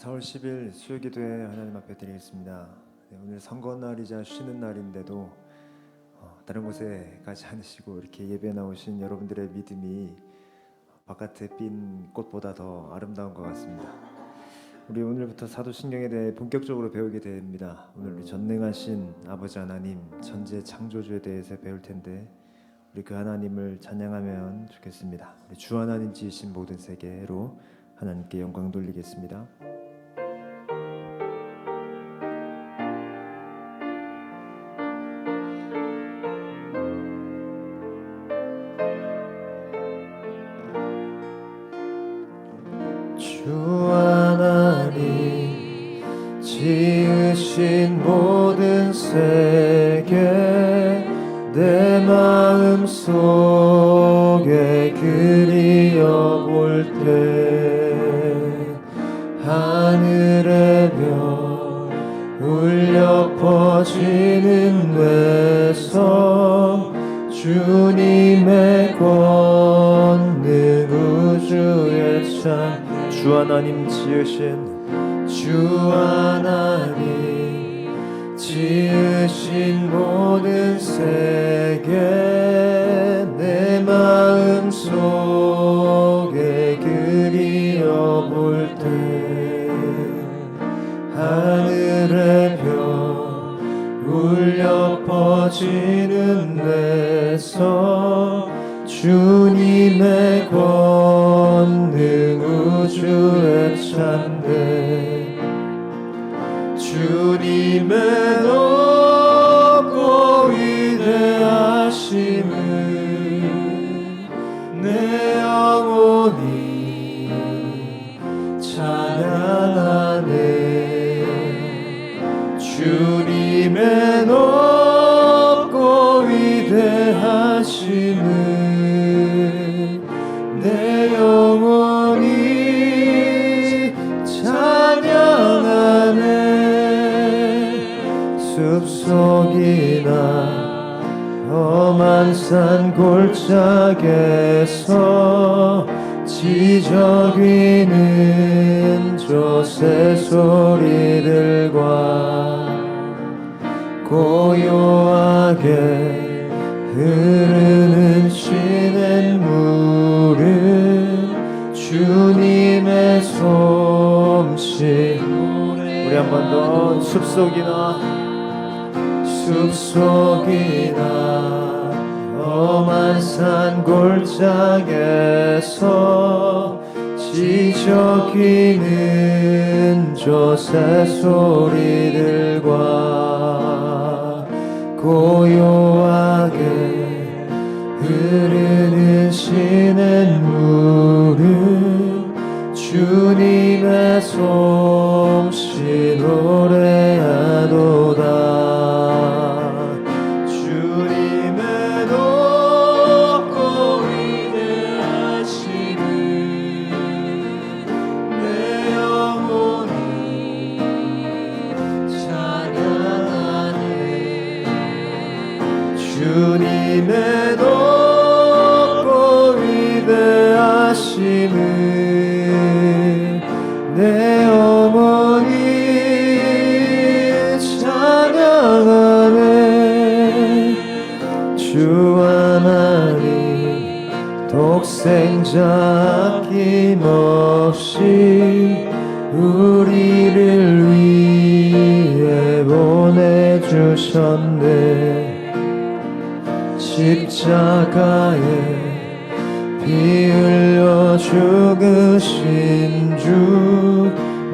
4월 10일 수요기도회 하나님 앞에 드리겠습니다. 오늘 선거날이자 쉬는 날인데도 다른 곳에 가지 않으시고 이렇게 예배에 나오신 여러분들의 믿음이 바깥에 핀 꽃보다 더 아름다운 것 같습니다. 우리 오늘부터 사도신경에 대해 본격적으로 배우게 됩니다. 오늘 우리 전능하신 아버지 하나님, 천지의 창조주에 대해서 배울 텐데 우리 그 하나님을 찬양하면 좋겠습니다. 우리 주 하나님 지으신 모든 세계로 하나님께 영광 돌리겠습니다. 주 하나님 지으신 모든 세계 내 마음 속에 그리어볼 때 하늘의 별 울려 퍼지는 뇌성 주님의 권능 우주의 참 주 하나님 지으신 모든 세계 내 마음 속에 그리어볼 때 하늘의 별 울려 퍼지는 내성 주님의 권능 우주의 찬대 주님의 높고 위대하심을 내 영혼이 찬양하네 주님의 높고 위대하심을 내 영혼이 찬양하네 숲속이나 험한 산 골짜기에서 지저귀는 저 새소리들과 고요하게 흐르는 시냇물은 주님의 솜씨 우리 한 번 더 숲속이나 험한 산 골짜기에서 지저귀는 저 새소리들과 고요하게 흐르는 시냇물은 주님의 솜씨 노래하도다 주님의 높고 위대하심을 내 영혼이 찬양하네 주님의 높고 위대하심을 내 영혼이 찬양하네 주 하나님 독생자 아낌없이 우리를 위해 보내주셨네 십자가에 피 흘려 죽으신 주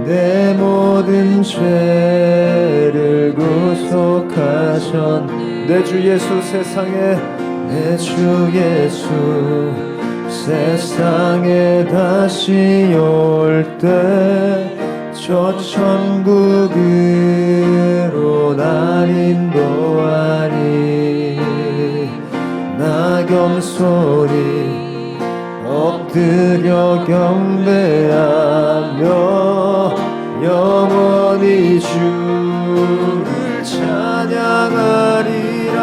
내 모든 죄를 구속하셨네 내 주 예수 세상에 다시 올 때 저 천국으로 날 인도하리 낙염소리 엎드려 경배하며 영원히 주를 찬양하리라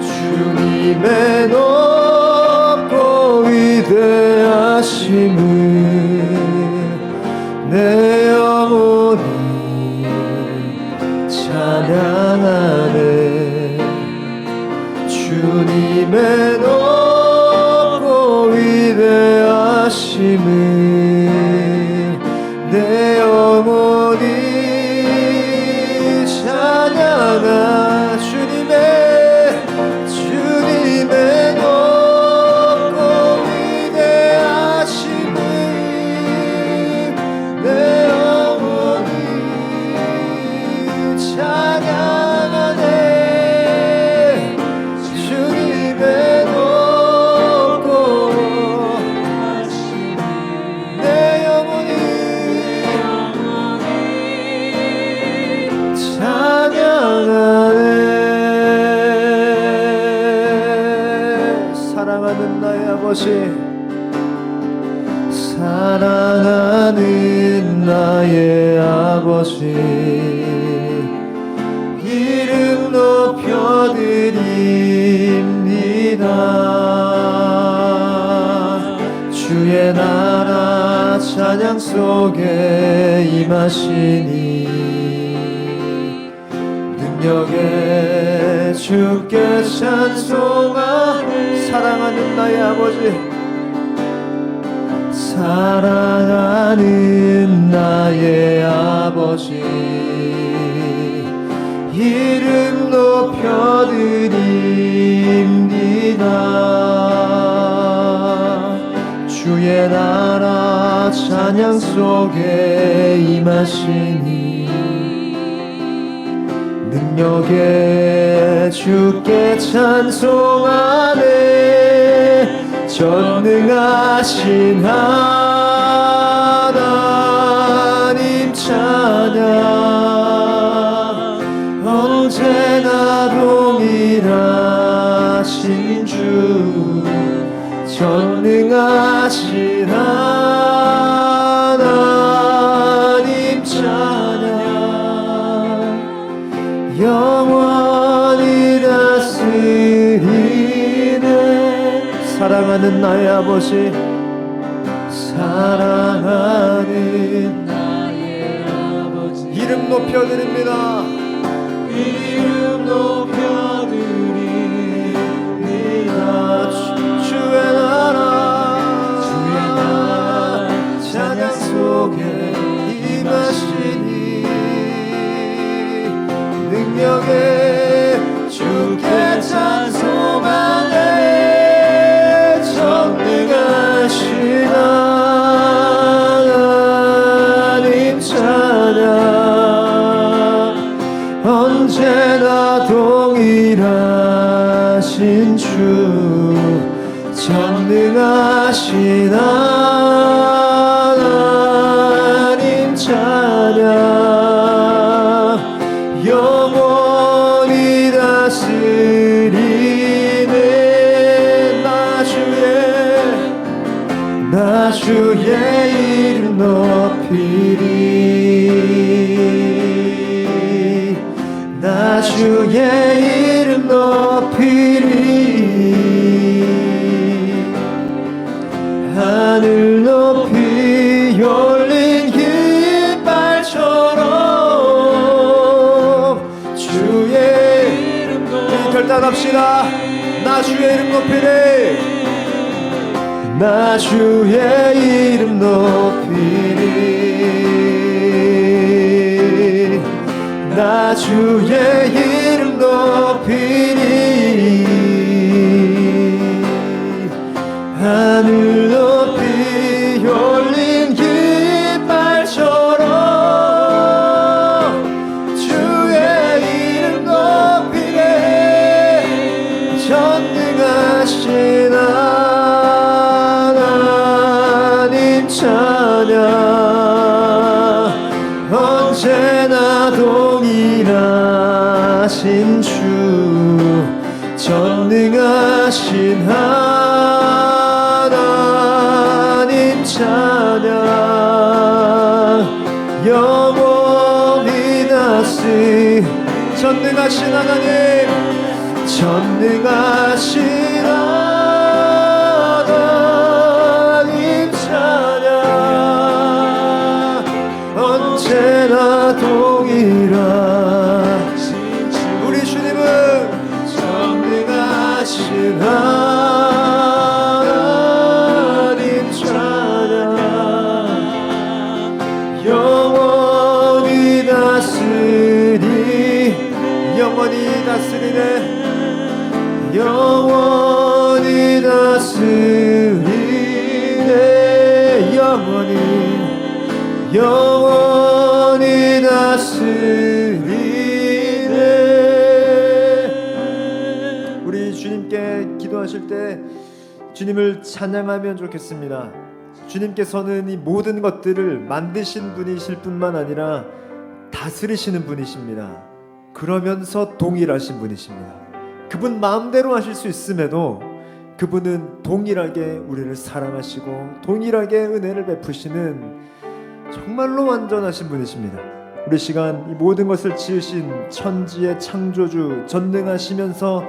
주님의 높고 위대하심을 내 영혼이 찬양하네. 주님의 높고 위대하심을 내 영혼이 찬양하. 주님의 높고 위대하심을 내 영혼이 찬양하네. 주님의 높고 내 영혼이 찬양하네. 사랑하는 나의 아버지, 사랑하는 나의 아버지, 이름 높여드립니다. 주의 나라 찬양 속에 임하시니 능력에 주께 찬송하네. 사랑하는 나의 아버지, 사랑하는 나의 아버지, 이름 높여드립니다. 주의 나라 찬양 속에 임하시니 능력에 주께 찬송하네. 전능하신 하나님 찬양, 언제나 동일하신 주. 전능하신 하나님 찬양, 영원히 다스리네. 사랑하는 나의 아버지, 사랑하는 나의 아버지, 이름 높여드립니다. 이름 높여드립니다. 주의 나라 찬양 속에 임하시니 능력에 주께 찬송하네. 전능하신 하나님 찬양, 언제나 동일하신 주. 전능하신 하나님 찬양, 영원히 다스리네. 나 주의 이름 높이리. 나 주의 이름 높이리. 하늘 높이 열린 깃발처럼 주의 이름 높이리. 결단합시다. 나 주의 이름 높이리. 나 주의 이름 높이리. 나 주의 이름 높이리. 하늘 높이 열린 깃발처럼 주의 이름 높이네. 전능하신 하나님 찬양, 언제나 동일하신 주. 전능하신 하나님 찬양, 영원히 다스. 전능하신 하나님, 전능하신 하나님 찬양, 동일하신 주 우리 주님은 전능하신 하나님 찬양 영원히 다스리네 영원히 다스리네 영원히 다스리네. 우리 주님께 기도하실 때 주님을 찬양하면 좋겠습니다. 주님께서는 이 모든 것들을 만드신 분이실 뿐만 아니라 다스리시는 분이십니다. 그러면서 동일하신 분이십니다. 그분 마음대로 하실 수 있음에도 그분은 동일하게 우리를 사랑하시고 동일하게 은혜를 베푸시는 정말로 완전하신 분이십니다. 우리 시간 이 모든 것을 지으신 천지의 창조주 전능하시면서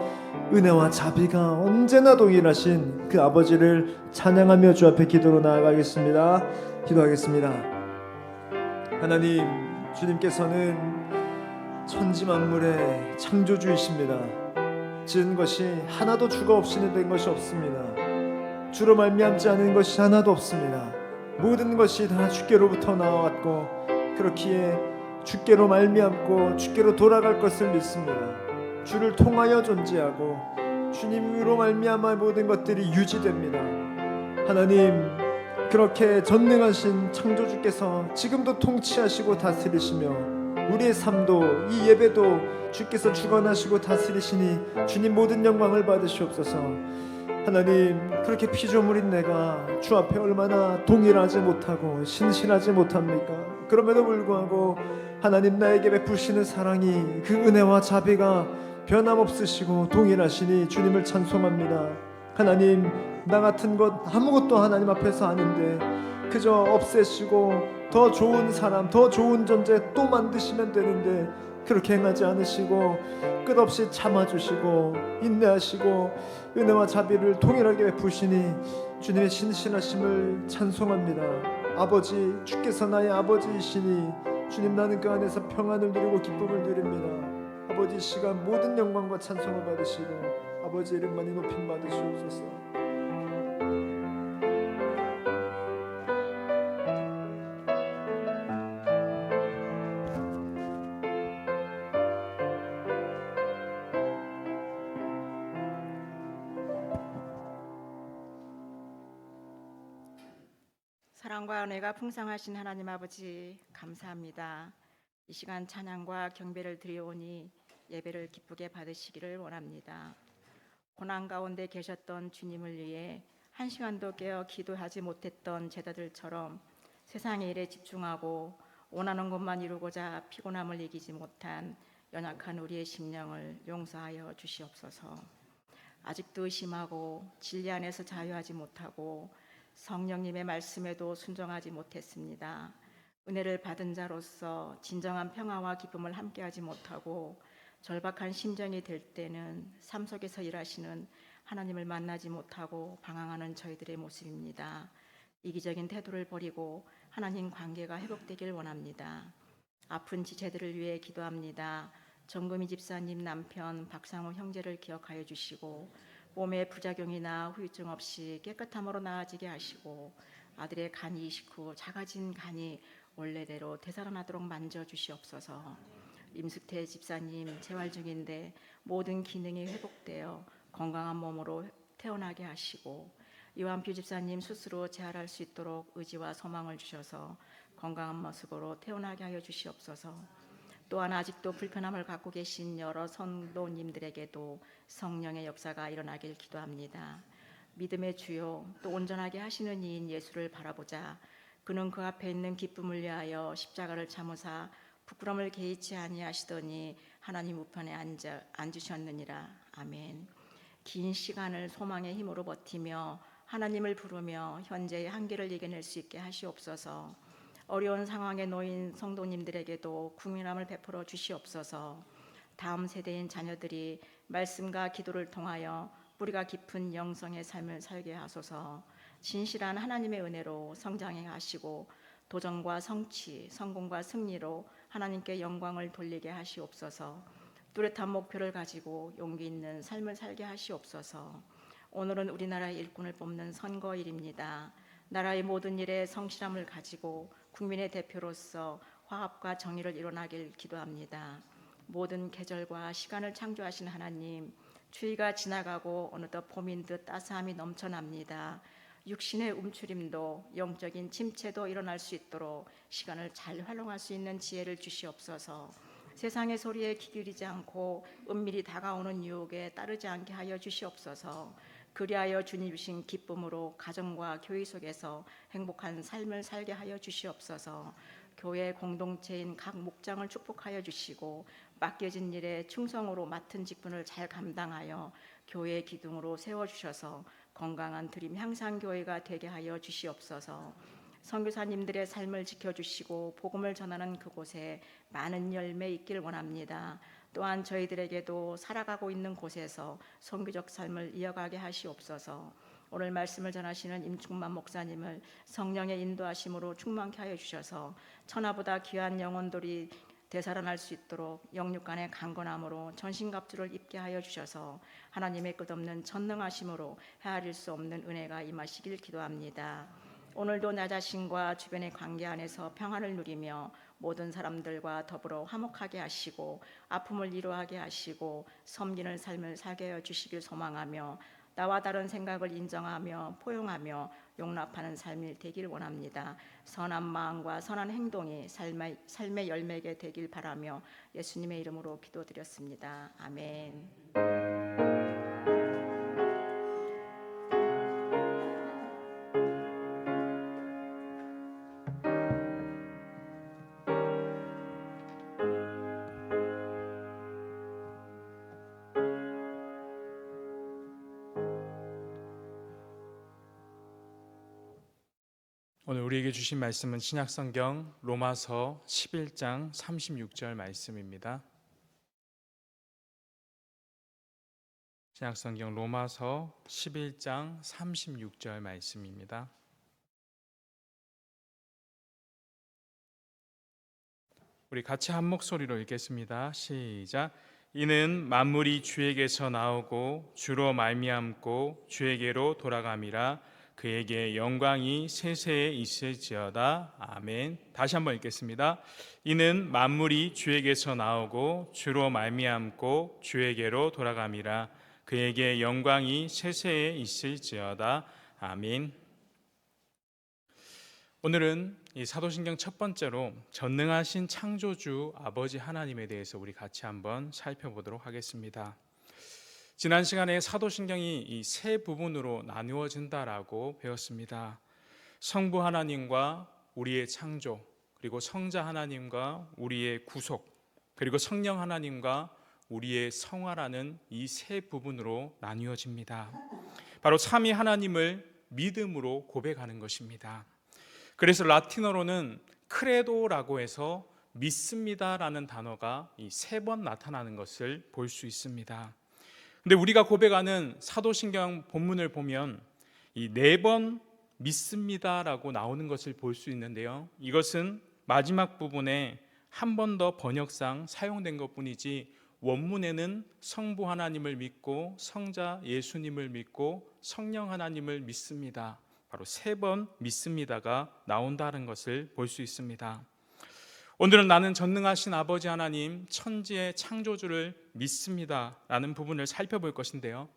은혜와 자비가 언제나 동일하신 그 아버지를 찬양하며 주 앞에 기도로 나아가겠습니다. 기도하겠습니다. 하나님, 주님께서는 천지 만물의 창조주이십니다. 지은 것이 하나도 주가 없이는 된 것이 없습니다. 주로 말미암지 않은 것이 하나도 없습니다. 모든 것이 다 주께로부터 나와왔고 그렇기에 주께로 말미암고 주께로 돌아갈 것을 믿습니다. 주를 통하여 존재하고 주님으로 말미암아 모든 것들이 유지됩니다. 하나님, 그렇게 전능하신 창조주께서 지금도 통치하시고 다스리시며 우리의 삶도 이 예배도 주께서 주관하시고 다스리시니 주님 모든 영광을 받으시옵소서. 하나님, 그렇게 피조물인 내가 주 앞에 얼마나 동일하지 못하고 신실하지 못합니까? 그럼에도 불구하고 하나님 나에게 베푸시는 사랑이 그 은혜와 자비가 변함없으시고 동일하시니 주님을 찬송합니다. 하나님, 나 같은 것 아무것도 하나님 앞에서 아닌데 그저 없애시고 더 좋은 사람, 더 좋은 존재 또 만드시면 되는데 그렇게 행하지 않으시고 끝없이 참아주시고 인내하시고 은혜와 자비를 동일하게 베푸시니 주님의 신실하심을 찬송합니다. 아버지, 주께서 나의 아버지이시니 주님, 나는 그 안에서 평안을 누리고 기쁨을 누립니다. 아버지, 시간 모든 영광과 찬송을 받으시고 아버지 이름만이 높임 받으시옵소서. 사랑과 은혜가 풍성하신 하나님 아버지, 감사합니다. 이 시간 찬양과 경배를 드리오니 예배를 기쁘게 받으시기를 원합니다. 고난 가운데 계셨던 주님을 위해 한 시간도 깨어 기도하지 못했던 제자들처럼 세상의 일에 집중하고 원하는 것만 이루고자 피곤함을 이기지 못한 연약한 우리의 심령을 용서하여 주시옵소서. 아직도 의심하고 진리 안에서 자유하지 못하고 성령님의 말씀에도 순종하지 못했습니다. 은혜를 받은 자로서 진정한 평화와 기쁨을 함께하지 못하고 절박한 심정이 될 때는 삶 속에서 일하시는 하나님을 만나지 못하고 방황하는 저희들의 모습입니다. 이기적인 태도를 버리고 하나님 관계가 회복되길 원합니다. 아픈 지체들을 위해 기도합니다. 정금희 집사님 남편 박상호 형제를 기억하여 주시고 몸에 부작용이나 후유증 없이 깨끗함으로 나아지게 하시고 아들의 간 이식 후 작아진 간이 원래대로 되살아나도록 만져주시옵소서. 임숙태 집사님 재활 중인데 모든 기능이 회복되어 건강한 몸으로 태어나게 하시고 요한표 집사님 스스로 재활할 수 있도록 의지와 소망을 주셔서 건강한 모습으로 태어나게 하여 주시옵소서. 또한 아직도 불편함을 갖고 계신 여러 성도님들에게도 성령의 역사가 일어나길 기도합니다. 믿음의 주요 또 온전하게 하시는 이인 예수를 바라보자. 그는 그 앞에 있는 기쁨을 위하여 십자가를 참으사 부끄러움을 개의치 아니하시더니 하나님 우편에 앉으셨느니라. 아멘. 긴 시간을 소망의 힘으로 버티며 하나님을 부르며 현재의 한계를 이겨낼 수 있게 하시옵소서. 어려운 상황에 놓인 성도님들에게도 국민함을 베풀어 주시옵소서. 다음 세대인 자녀들이 말씀과 기도를 통하여 뿌리가 깊은 영성의 삶을 살게 하소서. 진실한 하나님의 은혜로 성장해 하시고 도전과 성취, 성공과 승리로 하나님께 영광을 돌리게 하시옵소서. 뚜렷한 목표를 가지고 용기 있는 삶을 살게 하시옵소서. 오늘은 우리나라의 일꾼을 뽑는 선거일입니다. 나라의 모든 일에 성실함을 가지고 국민의 대표로서 화합과 정의를 이뤄나길 기도합니다. 모든 계절과 시간을 창조하신 하나님, 추위가 지나가고 어느덧 봄인 듯 따스함이 넘쳐납니다. 육신의 움츠림도 영적인 침체도 일어날 수 있도록 시간을 잘 활용할 수 있는 지혜를 주시옵소서. 세상의 소리에 귀 기울이지 않고 은밀히 다가오는 유혹에 따르지 않게 하여 주시옵소서. 그리하여 주님 주신 기쁨으로 가정과 교회 속에서 행복한 삶을 살게 하여 주시옵소서. 교회 공동체인 각 목장을 축복하여 주시고 맡겨진 일에 충성으로 맡은 직분을 잘 감당하여 교회의 기둥으로 세워주셔서 건강한 드림 향상교회가 되게 하여 주시옵소서. 선교사님들의 삶을 지켜주시고 복음을 전하는 그곳에 많은 열매 있길 원합니다. 또한 저희들에게도 살아가고 있는 곳에서 선교적 삶을 이어가게 하시옵소서. 오늘 말씀을 전하시는 임충만 목사님을 성령의 인도하심으로 충만케 하여 주셔서 천하보다 귀한 영혼들이 되살아날 수 있도록 영육간의 강건함으로 전신갑주를 입게 하여 주셔서 하나님의 끝없는 전능하심으로 헤아릴 수 없는 은혜가 임하시길 기도합니다. 오늘도 나 자신과 주변의 관계 안에서 평안을 누리며 모든 사람들과 더불어 화목하게 하시고 아픔을 이루하게 하시고 섬기는 삶을 살게 하여 주시길 소망하며 나와 다른 생각을 인정하며 포용하며 용납하는 삶이 되길 원합니다. 선한 마음과 선한 행동이 삶의 열매게 되길 바라며 예수님의 이름으로 기도드렸습니다. 아멘. 오늘 우리에게 주신 말씀은 신약성경 로마서 11장 36절 말씀입니다. 신약성경 로마서 11장 36절 말씀입니다. 우리 같이 한 목소리로 읽겠습니다. 시작. 이는 만물이 주에게서 나오고 주로 말미암고 주에게로 돌아감이라. 그에게 영광이 세세에 있을지어다. 아멘. 다시 한번 읽겠습니다. 이는 만물이 주에게서 나오고 주로 말미암고 주에게로 돌아감이라. 그에게 영광이 세세에 있을지어다. 아멘. 오늘은 이 사도신경 첫 번째로 전능하신 창조주 아버지 하나님에 대해서 우리 같이 한번 살펴보도록 하겠습니다. 지난 시간에 사도신경이 이 세 부분으로 나누어진다라고 배웠습니다. 성부 하나님과 우리의 창조, 그리고 성자 하나님과 우리의 구속, 그리고 성령 하나님과 우리의 성화라는 이 세 부분으로 나누어집니다. 바로 삼위 하나님을 믿음으로 고백하는 것입니다. 그래서 라틴어로는 크레도라고 해서 믿습니다라는 단어가 이 세 번 나타나는 것을 볼 수 있습니다. 근데 우리가 고백하는 사도신경 본문을 보면 이 4번 믿습니다라고 나오는 것을 볼 수 있는데요. 이것은 마지막 부분에 한 번 더 번역상 사용된 것뿐이지 원문에는 성부 하나님을 믿고 성자 예수님을 믿고 성령 하나님을 믿습니다. 바로 3번 믿습니다가 나온다는 것을 볼 수 있습니다. 오늘은 나는 전능하신 아버지 하나님 천지의 창조주를 믿습니다라는 부분을 살펴볼 것인데요.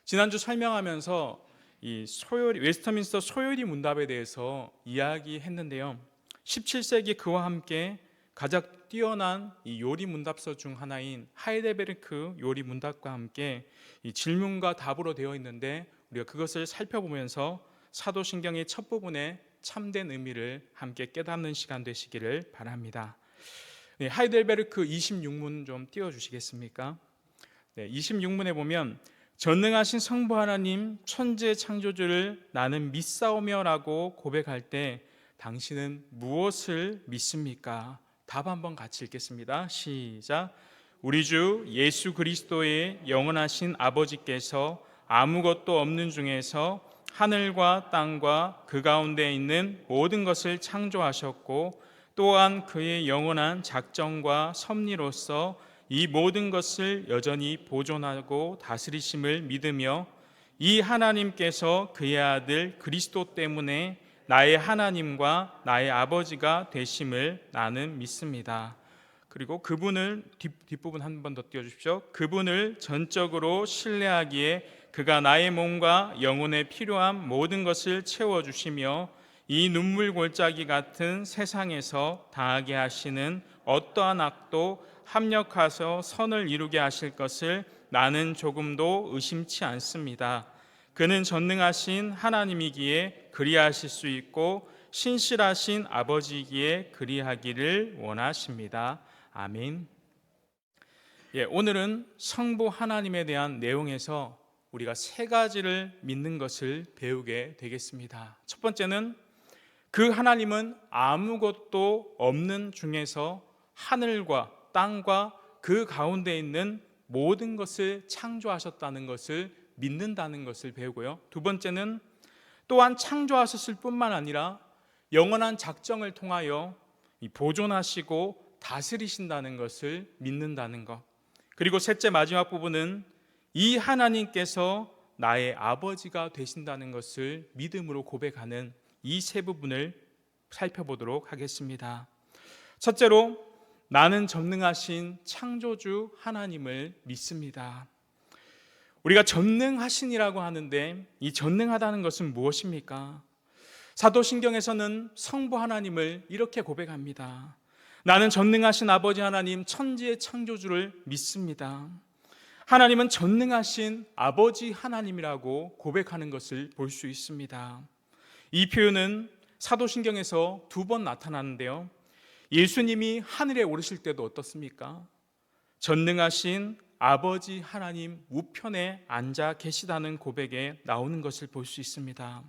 지난주 설명하면서 이 웨스터민스터 소요리 문답에 대해서 이야기했는데요. 17세기 그와 함께 가장 뛰어난 이 요리 문답서 중 하나인 하이델베르크 요리 문답과 함께 이 질문과 답으로 되어 있는데 우리가 그것을 살펴보면서 사도신경의 첫 부분에 참된 의미를 함께 깨닫는 시간 되시기를 바랍니다. 네, 하이델베르크 26문 좀 띄워주시겠습니까? 네, 26문에 보면 전능하신 성부 하나님 천지의 창조주를 나는 믿사오며 라고 고백할 때 당신은 무엇을 믿습니까? 답 한번 같이 읽겠습니다. 시작. 우리 주 예수 그리스도의 영원하신 아버지께서 아무것도 없는 중에서 하늘과 땅과 그 가운데 있는 모든 것을 창조하셨고 또한 그의 영원한 작정과 섭리로서 이 모든 것을 여전히 보존하고 다스리심을 믿으며 이 하나님께서 그의 아들 그리스도 때문에 나의 하나님과 나의 아버지가 되심을 나는 믿습니다. 그리고 그분을 뒷부분 한 번 더 띄워주십시오. 그분을 전적으로 신뢰하기에 그가 나의 몸과 영혼에 필요한 모든 것을 채워주시며 이 눈물 골짜기 같은 세상에서 당하게 하시는 어떠한 악도 합력하서 선을 이루게 하실 것을 나는 조금도 의심치 않습니다. 그는 전능하신 하나님이기에 그리하실 수 있고 신실하신 아버지이기에 그리하기를 원하십니다. 아멘. 오늘은 성부 하나님에 대한 내용에서 우리가 세 가지를 믿는 것을 배우게 되겠습니다. 첫 번째는 그 하나님은 아무것도 없는 중에서 하늘과 땅과 그 가운데 있는 모든 것을 창조하셨다는 것을 믿는다는 것을 배우고요. 두 번째는 또한 창조하셨을 뿐만 아니라 영원한 작정을 통하여 보존하시고 다스리신다는 것을 믿는다는 것. 그리고 셋째 마지막 부분은 이 하나님께서 나의 아버지가 되신다는 것을 믿음으로 고백하는 이 세 부분을 살펴보도록 하겠습니다. 첫째로 나는 전능하신 창조주 하나님을 믿습니다. 우리가 전능하신이라고 하는데 이 전능하다는 것은 무엇입니까? 사도신경에서는 성부 하나님을 이렇게 고백합니다. 나는 전능하신 아버지 하나님 천지의 창조주를 믿습니다. 하나님은 전능하신 아버지 하나님이라고 고백하는 것을 볼 수 있습니다. 이 표현은 사도신경에서 2번 나타나는데요. 예수님이 하늘에 오르실 때도 어떻습니까? 전능하신 아버지 하나님 우편에 앉아 계시다는 고백에 나오는 것을 볼 수 있습니다.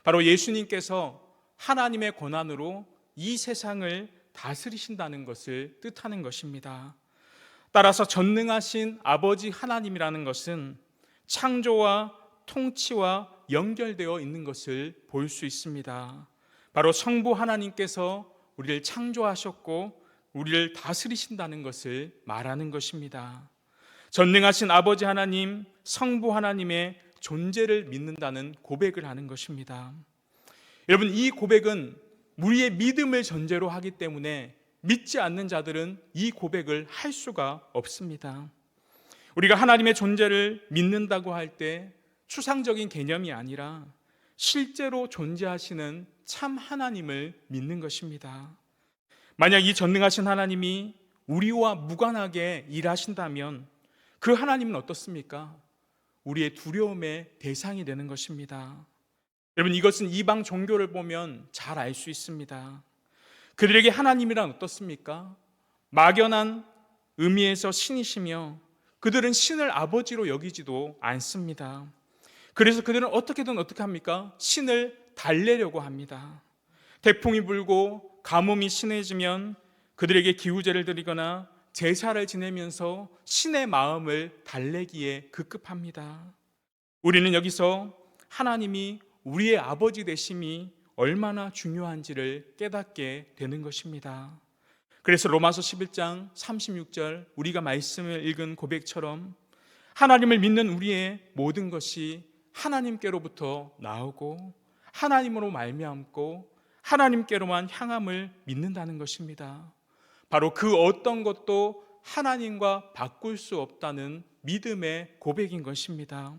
바로 예수님께서 하나님의 권한으로 이 세상을 다스리신다는 것을 뜻하는 것입니다. 따라서 전능하신 아버지 하나님이라는 것은 창조와 통치와 연결되어 있는 것을 볼 수 있습니다. 바로 성부 하나님께서 우리를 창조하셨고 우리를 다스리신다는 것을 말하는 것입니다. 전능하신 아버지 하나님, 성부 하나님의 존재를 믿는다는 고백을 하는 것입니다. 여러분, 이 고백은 우리의 믿음을 전제로 하기 때문에 믿지 않는 자들은 이 고백을 할 수가 없습니다. 우리가 하나님의 존재를 믿는다고 할 때 추상적인 개념이 아니라 실제로 존재하시는 참 하나님을 믿는 것입니다. 만약 이 전능하신 하나님이 우리와 무관하게 일하신다면 그 하나님은 어떻습니까? 우리의 두려움의 대상이 되는 것입니다. 여러분, 이것은 이방 종교를 보면 잘 알 수 있습니다. 그들에게 하나님이란 어떻습니까? 막연한 의미에서 신이시며 그들은 신을 아버지로 여기지도 않습니다. 그래서 그들은 어떻게 합니까? 신을 달래려고 합니다. 태풍이 불고 가뭄이 심해지면 그들에게 기우제를 드리거나 제사를 지내면서 신의 마음을 달래기에 급급합니다. 우리는 여기서 하나님이 우리의 아버지 되심이 얼마나 중요한지를 깨닫게 되는 것입니다. 그래서 로마서 11장 36절 우리가 말씀을 읽은 고백처럼 하나님을 믿는 우리의 모든 것이 하나님께로부터 나오고 하나님으로 말미암고 하나님께로만 향함을 믿는다는 것입니다. 바로 그 어떤 것도 하나님과 바꿀 수 없다는 믿음의 고백인 것입니다.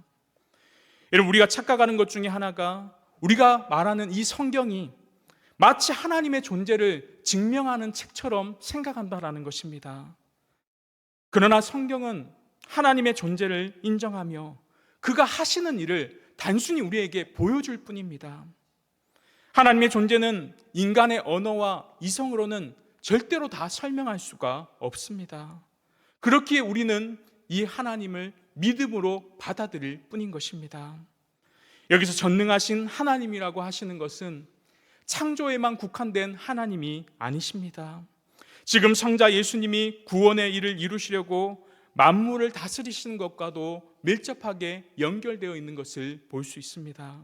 여러분, 우리가 착각하는 것 중에 하나가 우리가 말하는 이 성경이 마치 하나님의 존재를 증명하는 책처럼 생각한다라는 것입니다. 그러나 성경은 하나님의 존재를 인정하며 그가 하시는 일을 단순히 우리에게 보여줄 뿐입니다. 하나님의 존재는 인간의 언어와 이성으로는 절대로 다 설명할 수가 없습니다. 그렇기에 우리는 이 하나님을 믿음으로 받아들일 뿐인 것입니다. 여기서 전능하신 하나님이라고 하시는 것은 창조에만 국한된 하나님이 아니십니다. 지금 성자 예수님이 구원의 일을 이루시려고 만물을 다스리시는 것과도 밀접하게 연결되어 있는 것을 볼 수 있습니다.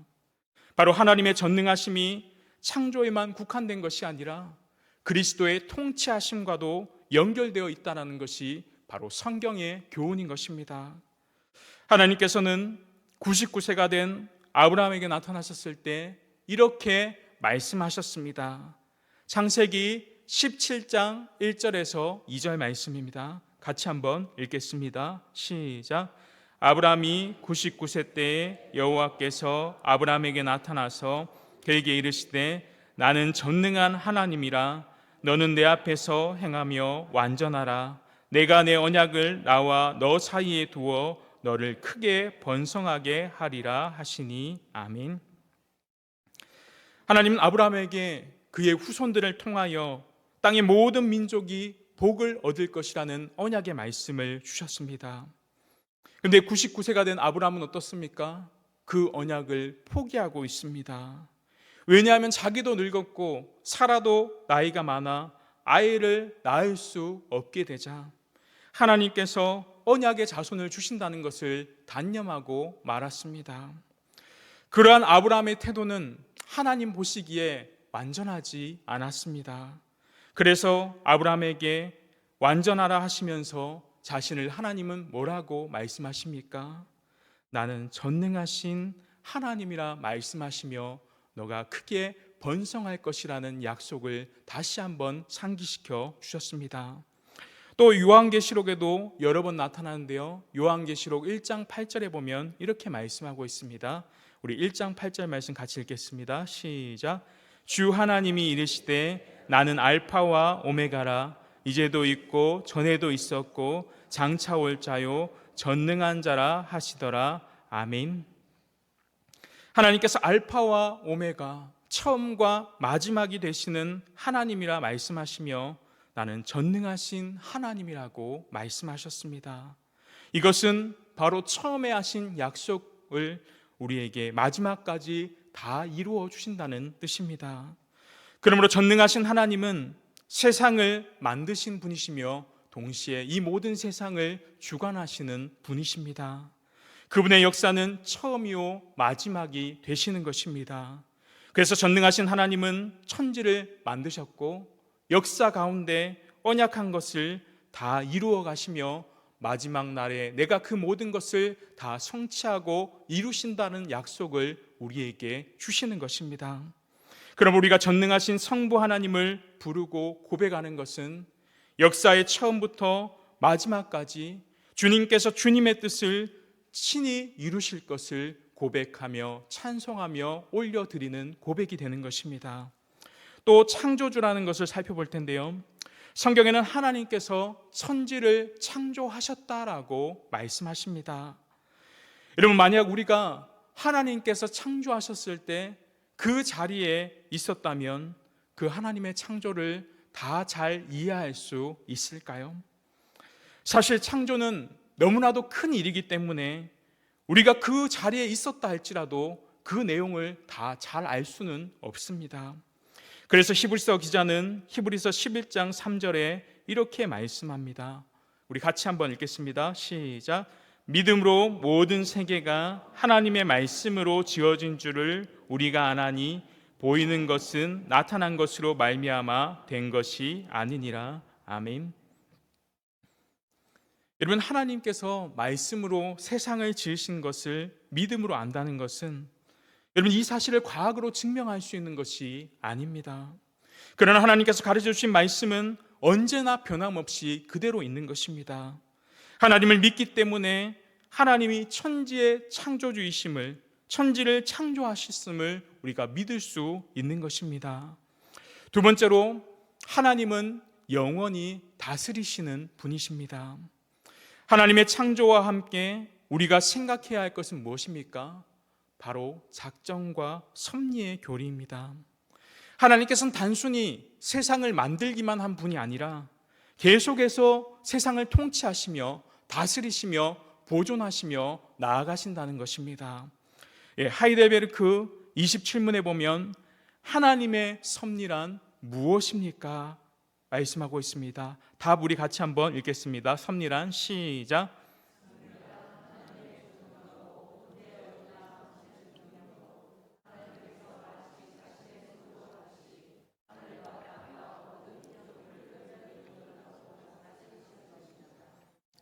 바로 하나님의 전능하심이 창조에만 국한된 것이 아니라 그 그리스도의 통치하심과도 연결되어 있다는 것이 바로 성경의 교훈인 것입니다. 하나님께서는 99세가 된 아브라함에게 나타나셨을 때 이렇게 말씀하셨습니다. 창세기 17장 1절에서 2절 말씀입니다. 같이 한번 읽겠습니다. 시작. 아브라함이 99세 때에 여호와께서 아브라함에게 나타나서 그에게 이르시되 나는 전능한 하나님이라 너는 내 앞에서 행하며 완전하라. 내가 내 언약을 나와 너 사이에 두어 너를 크게 번성하게 하리라 하시니 아멘. 하나님은 아브라함에게 그의 후손들을 통하여 땅의 모든 민족이 복을 얻을 것이라는 언약의 말씀을 주셨습니다. 그런데 99세가 된 아브라함은 어떻습니까? 그 언약을 포기하고 있습니다. 왜냐하면 자기도 늙었고 사라도 나이가 많아 아이를 낳을 수 없게 되자 하나님께서 언약의 자손을 주신다는 것을 단념하고 말았습니다. 그러한 아브라함의 태도는 하나님 보시기에 완전하지 않았습니다. 그래서 아브라함에게 완전하라 하시면서 자신을 하나님은 뭐라고 말씀하십니까? 나는 전능하신 하나님이라 말씀하시며 너가 크게 번성할 것이라는 약속을 다시 한번 상기시켜 주셨습니다. 또 요한계시록에도 여러 번 나타나는데요. 요한계시록 1장 8절에 보면 이렇게 말씀하고 있습니다. 우리 1장 8절 말씀 같이 읽겠습니다. 시작. 주 하나님이 이르시되 나는 알파와 오메가라. 이제도 있고 전에도 있었고 장차 올 자요 전능한 자라 하시더라. 아멘. 하나님께서 알파와 오메가, 처음과 마지막이 되시는 하나님이라 말씀하시며 나는 전능하신 하나님이라고 말씀하셨습니다. 이것은 바로 처음에 하신 약속을 우리에게 마지막까지 다 이루어 주신다는 뜻입니다. 그러므로 전능하신 하나님은 세상을 만드신 분이시며 동시에 이 모든 세상을 주관하시는 분이십니다. 그분의 역사는 처음이요 마지막이 되시는 것입니다. 그래서 전능하신 하나님은 천지를 만드셨고 역사 가운데 언약한 것을 다 이루어 가시며 마지막 날에 내가 그 모든 것을 다 성취하고 이루신다는 약속을 우리에게 주시는 것입니다. 그럼 우리가 전능하신 성부 하나님을 부르고 고백하는 것은 역사의 처음부터 마지막까지 주님께서 주님의 뜻을 친히 이루실 것을 고백하며 찬송하며 올려드리는 고백이 되는 것입니다. 또 창조주라는 것을 살펴볼 텐데요. 성경에는 하나님께서 천지를 창조하셨다라고 말씀하십니다. 여러분, 만약 우리가 하나님께서 창조하셨을 때 그 자리에 있었다면 그 하나님의 창조를 다 잘 이해할 수 있을까요? 사실 창조는 너무나도 큰 일이기 때문에 우리가 그 자리에 있었다 할지라도 그 내용을 다 잘 알 수는 없습니다. 그래서 히브리서 기자는 히브리서 11장 3절에 이렇게 말씀합니다. 우리 같이 한번 읽겠습니다. 시작. 믿음으로 모든 세계가 하나님의 말씀으로 지어진 줄을 우리가 아나니 보이는 것은 나타난 것으로 말미암아 된 것이 아니니라. 아멘. 여러분, 하나님께서 말씀으로 세상을 지으신 것을 믿음으로 안다는 것은 여러분 이 사실을 과학으로 증명할 수 있는 것이 아닙니다. 그러나 하나님께서 가르쳐 주신 말씀은 언제나 변함없이 그대로 있는 것입니다. 하나님을 믿기 때문에 하나님이 천지의 창조주이심을, 천지를 창조하셨음을 우리가 믿을 수 있는 것입니다. 두 번째로 하나님은 영원히 다스리시는 분이십니다. 하나님의 창조와 함께 우리가 생각해야 할 것은 무엇입니까? 바로 작정과 섭리의 교리입니다. 하나님께서는 단순히 세상을 만들기만 한 분이 아니라 계속해서 세상을 통치하시며 다스리시며 보존하시며 나아가신다는 것입니다. 하이델베르크 27문에 보면 하나님의 섭리란 무엇입니까? 말씀하고 있습니다. 답 우리 같이 한번 읽겠습니다. 섭리란 시작.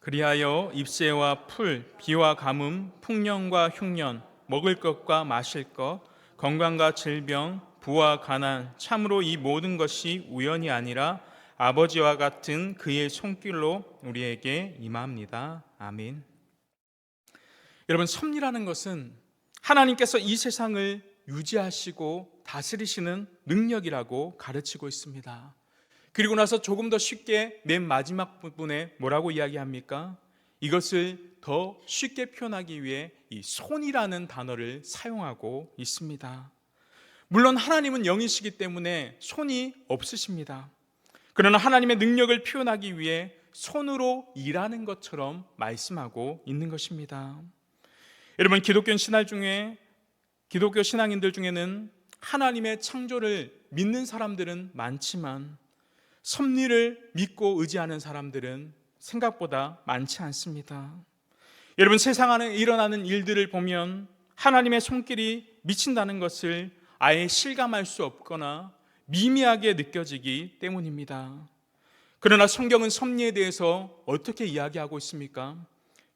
그리하여 잎새와 풀, 비와 가뭄, 풍년과 흉년, 먹을 것과 마실 것, 건강과 질병, 부와 가난, 참으로 이 모든 것이 우연이 아니라 아버지와 같은 그의 손길로 우리에게 임합니다. 아멘. 여러분, 섭리라는 것은 하나님께서 이 세상을 유지하시고 다스리시는 능력이라고 가르치고 있습니다. 그리고 나서 조금 더 쉽게 맨 마지막 부분에 뭐라고 이야기합니까? 이것을 더 쉽게 표현하기 위해 이 손이라는 단어를 사용하고 있습니다. 물론 하나님은 영이시기 때문에 손이 없으십니다. 그러나 하나님의 능력을 표현하기 위해 손으로 일하는 것처럼 말씀하고 있는 것입니다. 여러분, 기독교 신앙인들 중에는 하나님의 창조를 믿는 사람들은 많지만 섭리를 믿고 의지하는 사람들은 생각보다 많지 않습니다. 여러분, 세상 안에 일어나는 일들을 보면 하나님의 손길이 미친다는 것을 아예 실감할 수 없거나 미미하게 느껴지기 때문입니다. 그러나 성경은 섭리에 대해서 어떻게 이야기하고 있습니까?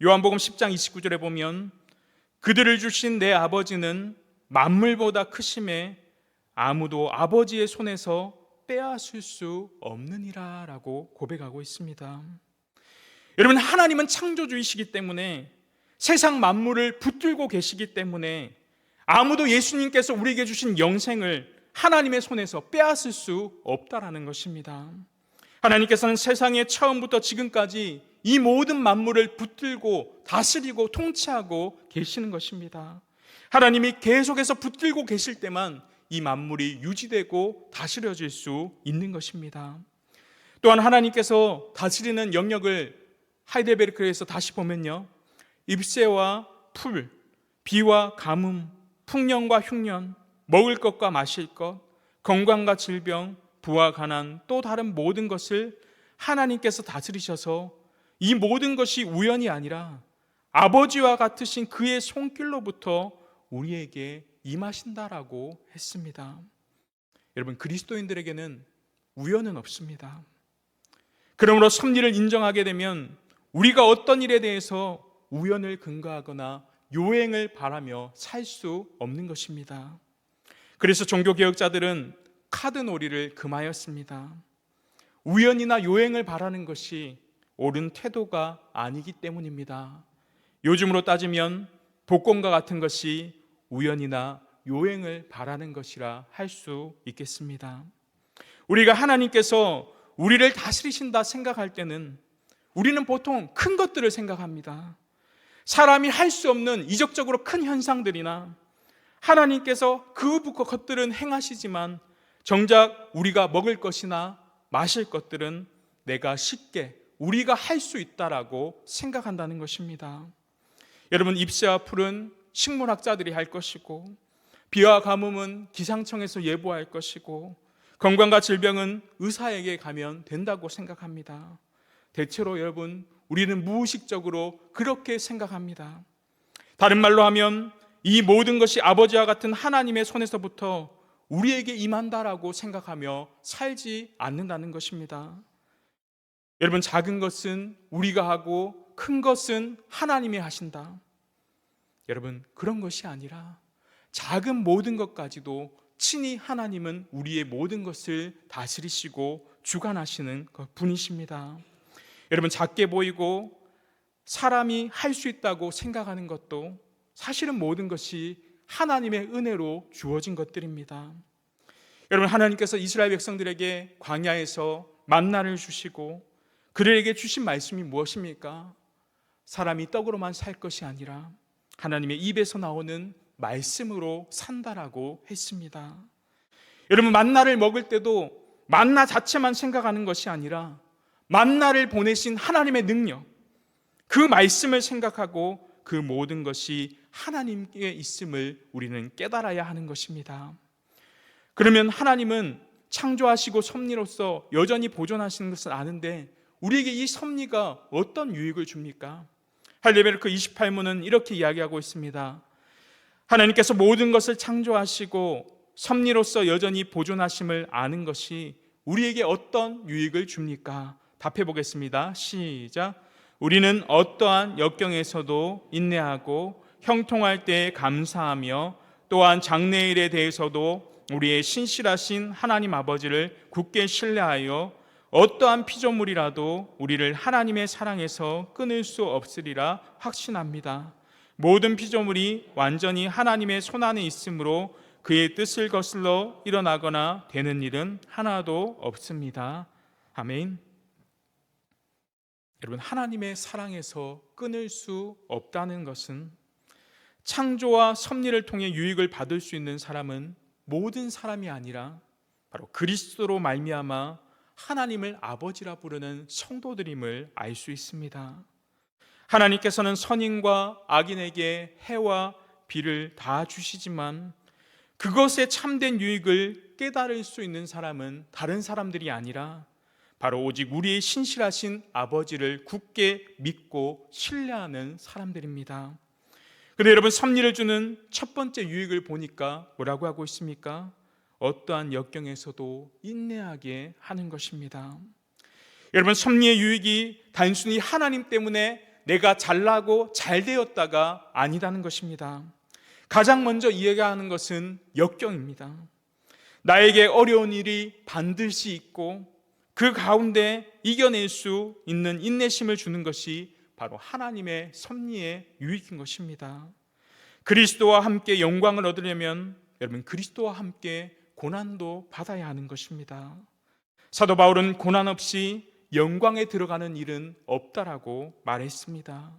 요한복음 10장 29절에 보면 그들을 주신 내 아버지는 만물보다 크심에 아무도 아버지의 손에서 빼앗을 수 없느니라 라고 고백하고 있습니다. 여러분, 하나님은 창조주이시기 때문에 세상 만물을 붙들고 계시기 때문에 아무도 예수님께서 우리에게 주신 영생을 하나님의 손에서 빼앗을 수 없다라는 것입니다. 하나님께서는 세상의 처음부터 지금까지 이 모든 만물을 붙들고 다스리고 통치하고 계시는 것입니다. 하나님이 계속해서 붙들고 계실 때만 이 만물이 유지되고 다스려질 수 있는 것입니다. 또한 하나님께서 다스리는 영역을 하이델베르크에서 다시 보면요, 잎새와 풀, 비와 가뭄, 풍년과 흉년, 먹을 것과 마실 것, 건강과 질병, 부와 가난, 또 다른 모든 것을 하나님께서 다스리셔서 이 모든 것이 우연이 아니라 아버지와 같으신 그의 손길로부터 우리에게 임하신다라고 했습니다. 여러분, 그리스도인들에게는 우연은 없습니다. 그러므로 섭리를 인정하게 되면 우리가 어떤 일에 대해서 우연을 근거하거나 요행을 바라며 살 수 없는 것입니다. 그래서 종교개혁자들은 카드놀이를 금하였습니다. 우연이나 요행을 바라는 것이 옳은 태도가 아니기 때문입니다. 요즘으로 따지면 복권과 같은 것이 우연이나 요행을 바라는 것이라 할 수 있겠습니다. 우리가 하나님께서 우리를 다스리신다 생각할 때는 우리는 보통 큰 것들을 생각합니다. 사람이 할 수 없는 이적적으로 큰 현상들이나 하나님께서 그 것들은 행하시지만 정작 우리가 먹을 것이나 마실 것들은 내가 쉽게 우리가 할 수 있다라고 생각한다는 것입니다. 여러분, 잎새와 풀은 식물학자들이 할 것이고 비와 가뭄은 기상청에서 예보할 것이고 건강과 질병은 의사에게 가면 된다고 생각합니다. 대체로 여러분, 우리는 무의식적으로 그렇게 생각합니다. 다른 말로 하면 이 모든 것이 아버지와 같은 하나님의 손에서부터 우리에게 임한다라고 생각하며 살지 않는다는 것입니다. 여러분, 작은 것은 우리가 하고 큰 것은 하나님이 하신다. 여러분, 그런 것이 아니라 작은 모든 것까지도 친히 하나님은 우리의 모든 것을 다스리시고 주관하시는 분이십니다. 여러분, 작게 보이고 사람이 할 수 있다고 생각하는 것도 사실은 모든 것이 하나님의 은혜로 주어진 것들입니다. 여러분, 하나님께서 이스라엘 백성들에게 광야에서 만나를 주시고 그들에게 주신 말씀이 무엇입니까? 사람이 떡으로만 살 것이 아니라 하나님의 입에서 나오는 말씀으로 산다라고 했습니다. 여러분, 만나를 먹을 때도 만나 자체만 생각하는 것이 아니라 만나를 보내신 하나님의 능력, 그 말씀을 생각하고 그 모든 것이 하나님께 있음을 우리는 깨달아야 하는 것입니다. 그러면 하나님은 창조하시고 섭리로서 여전히 보존하시는 것을 아는데 우리에게 이 섭리가 어떤 유익을 줍니까? 하이델베르크 28문은 이렇게 이야기하고 있습니다. 하나님께서 모든 것을 창조하시고 섭리로서 여전히 보존하심을 아는 것이 우리에게 어떤 유익을 줍니까? 답해 보겠습니다. 시작. 우리는 어떠한 역경에서도 인내하고 형통할 때에 감사하며 또한 장래일에 대해서도 우리의 신실하신 하나님 아버지를 굳게 신뢰하여 어떠한 피조물이라도 우리를 하나님의 사랑에서 끊을 수 없으리라 확신합니다. 모든 피조물이 완전히 하나님의 손안에 있으므로 그의 뜻을 거슬러 일어나거나 되는 일은 하나도 없습니다. 아멘. 여러분, 하나님의 사랑에서 끊을 수 없다는 것은 창조와 섭리를 통해 유익을 받을 수 있는 사람은 모든 사람이 아니라 바로 그리스도로 말미암아 하나님을 아버지라 부르는 성도들임을 알 수 있습니다. 하나님께서는 선인과 악인에게 해와 비를 다 주시지만 그것의 참된 유익을 깨달을 수 있는 사람은 다른 사람들이 아니라 바로 오직 우리의 신실하신 아버지를 굳게 믿고 신뢰하는 사람들입니다. 그런데 여러분, 섭리를 주는 첫 번째 유익을 보니까 뭐라고 하고 있습니까? 어떠한 역경에서도 인내하게 하는 것입니다. 여러분, 섭리의 유익이 단순히 하나님 때문에 내가 잘나고 잘되었다가 아니라는 것입니다. 가장 먼저 이해하는 것은 역경입니다. 나에게 어려운 일이 반드시 있고 그 가운데 이겨낼 수 있는 인내심을 주는 것이 바로 하나님의 섭리의 유익인 것입니다. 그리스도와 함께 영광을 얻으려면 여러분, 그리스도와 함께 고난도 받아야 하는 것입니다. 사도 바울은 고난 없이 영광에 들어가는 일은 없다라고 말했습니다.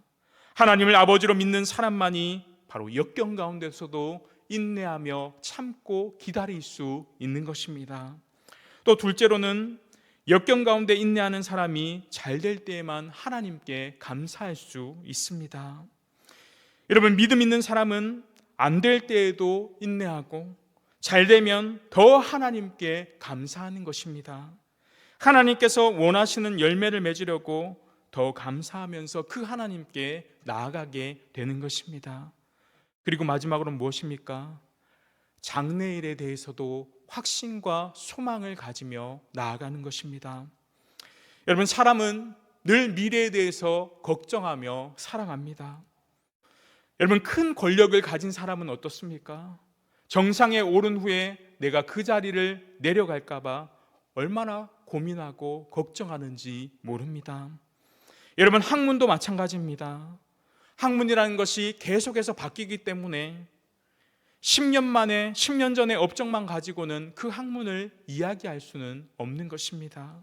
하나님을 아버지로 믿는 사람만이 바로 역경 가운데서도 인내하며 참고 기다릴 수 있는 것입니다. 또 둘째로는 역경 가운데 인내하는 사람이 잘 될 때에만 하나님께 감사할 수 있습니다. 여러분, 믿음 있는 사람은 안 될 때에도 인내하고 잘 되면 더 하나님께 감사하는 것입니다. 하나님께서 원하시는 열매를 맺으려고 더 감사하면서 그 하나님께 나아가게 되는 것입니다. 그리고 마지막으로 무엇입니까? 장래일에 대해서도 확신과 소망을 가지며 나아가는 것입니다. 여러분, 사람은 늘 미래에 대해서 걱정하며 살아갑니다. 여러분, 큰 권력을 가진 사람은 어떻습니까? 정상에 오른 후에 내가 그 자리를 내려갈까 봐 얼마나 고민하고 걱정하는지 모릅니다. 여러분, 학문도 마찬가지입니다. 학문이라는 것이 계속해서 바뀌기 때문에 10년 전의 업적만 가지고는 그 학문을 이야기할 수는 없는 것입니다.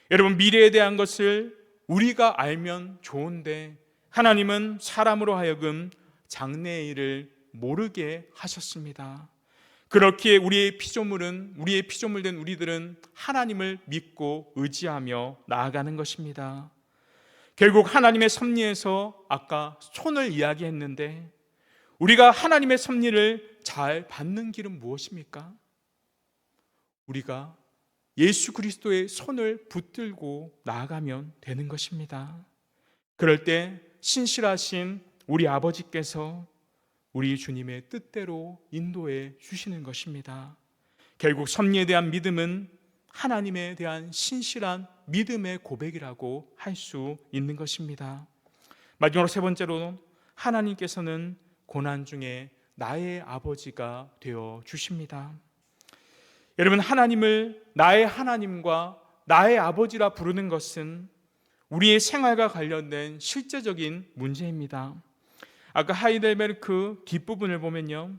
여러분, 미래에 대한 것을 우리가 알면 좋은데 하나님은 사람으로 하여금 장래의 일을 모르게 하셨습니다. 그렇기에 우리의 피조물된 우리들은 하나님을 믿고 의지하며 나아가는 것입니다. 결국 하나님의 섭리에서 아까 손을 이야기했는데 우리가 하나님의 섭리를 잘 받는 길은 무엇입니까? 우리가 예수 그리스도의 손을 붙들고 나아가면 되는 것입니다. 그럴 때 신실하신 우리 아버지께서 우리 주님의 뜻대로 인도해 주시는 것입니다. 결국 섭리에 대한 믿음은 하나님에 대한 신실한 믿음의 고백이라고 할 수 있는 것입니다. 마지막으로 세 번째로, 하나님께서는 고난 중에 나의 아버지가 되어 주십니다. 여러분, 하나님을 나의 하나님과 나의 아버지라 부르는 것은 우리의 생활과 관련된 실제적인 문제입니다. 아까 하이델베르크 뒷부분을 보면요,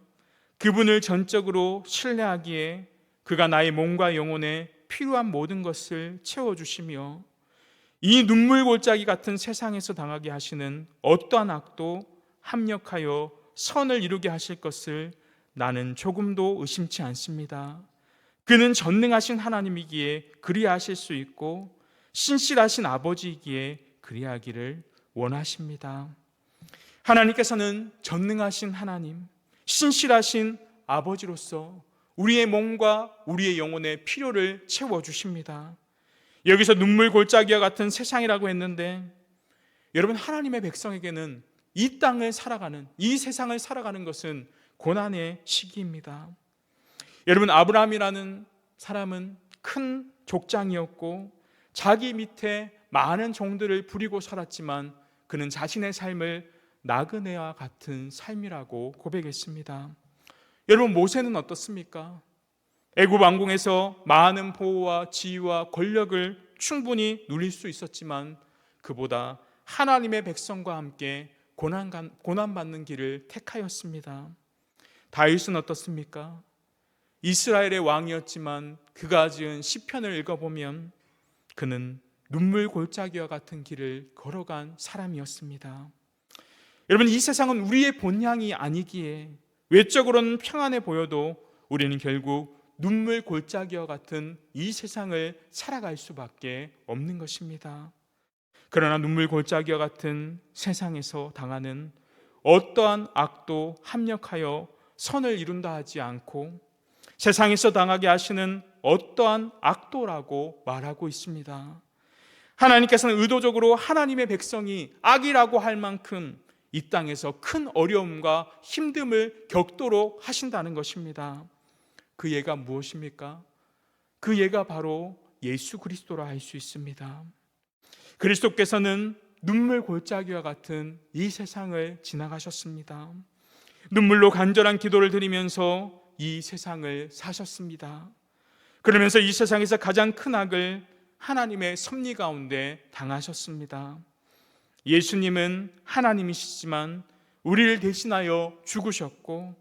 그분을 전적으로 신뢰하기에 그가 나의 몸과 영혼에 필요한 모든 것을 채워주시며 이 눈물 골짜기 같은 세상에서 당하게 하시는 어떠한 악도 합력하여 선을 이루게 하실 것을 나는 조금도 의심치 않습니다. 그는 전능하신 하나님이기에 그리하실 수 있고 신실하신 아버지이기에 그리하기를 원하십니다. 하나님께서는 전능하신 하나님, 신실하신 아버지로서 우리의 몸과 우리의 영혼의 필요를 채워주십니다. 여기서 눈물 골짜기와 같은 세상이라고 했는데 여러분, 하나님의 백성에게는 이 땅을 살아가는, 이 세상을 살아가는 것은 고난의 시기입니다. 여러분, 아브라함이라는 사람은 큰 족장이었고 자기 밑에 많은 종들을 부리고 살았지만 그는 자신의 삶을 나그네와 같은 삶이라고 고백했습니다. 여러분, 모세는 어떻습니까? 애굽 왕궁에서 많은 보호와 지위와 권력을 충분히 누릴 수 있었지만 그보다 하나님의 백성과 함께 고난받는 길을 택하였습니다. 다윗은 어떻습니까? 이스라엘의 왕이었지만 그가 지은 시편을 읽어보면 그는 눈물 골짜기와 같은 길을 걸어간 사람이었습니다. 여러분, 이 세상은 우리의 본향이 아니기에 외적으로는 평안해 보여도 우리는 결국 눈물 골짜기와 같은 이 세상을 살아갈 수밖에 없는 것입니다. 그러나 눈물 골짜기와 같은 세상에서 당하는 어떠한 악도 합력하여 선을 이룬다 하지 않고 세상에서 당하게 하시는 어떠한 악도라고 말하고 있습니다. 하나님께서는 의도적으로 하나님의 백성이 악이라고 할 만큼 이 땅에서 큰 어려움과 힘듦을 겪도록 하신다는 것입니다. 그 예가 무엇입니까? 그 예가 바로 예수 그리스도라 할 수 있습니다. 그리스도께서는 눈물 골짜기와 같은 이 세상을 지나가셨습니다. 눈물로 간절한 기도를 드리면서 이 세상을 사셨습니다. 그러면서 이 세상에서 가장 큰 악을 하나님의 섭리 가운데 당하셨습니다. 예수님은 하나님이시지만 우리를 대신하여 죽으셨고,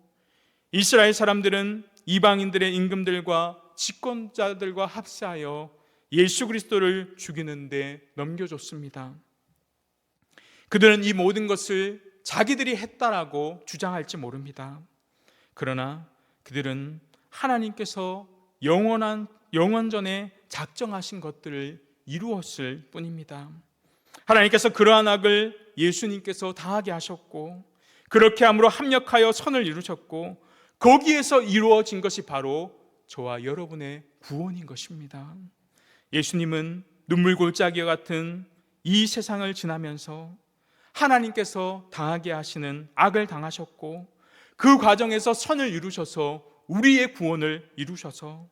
이스라엘 사람들은 이방인들의 임금들과 집권자들과 합세하여 예수 그리스도를 죽이는데 넘겨줬습니다. 그들은 이 모든 것을 자기들이 했다라고 주장할지 모릅니다. 그러나 그들은 하나님께서 영원전에 작정하신 것들을 이루었을 뿐입니다. 하나님께서 그러한 악을 예수님께서 당하게 하셨고, 그렇게 함으로 합력하여 선을 이루셨고, 거기에서 이루어진 것이 바로 저와 여러분의 구원인 것입니다. 예수님은 눈물 골짜기와 같은 이 세상을 지나면서 하나님께서 당하게 하시는 악을 당하셨고, 그 과정에서 선을 이루셔서 우리의 구원을 이루셔서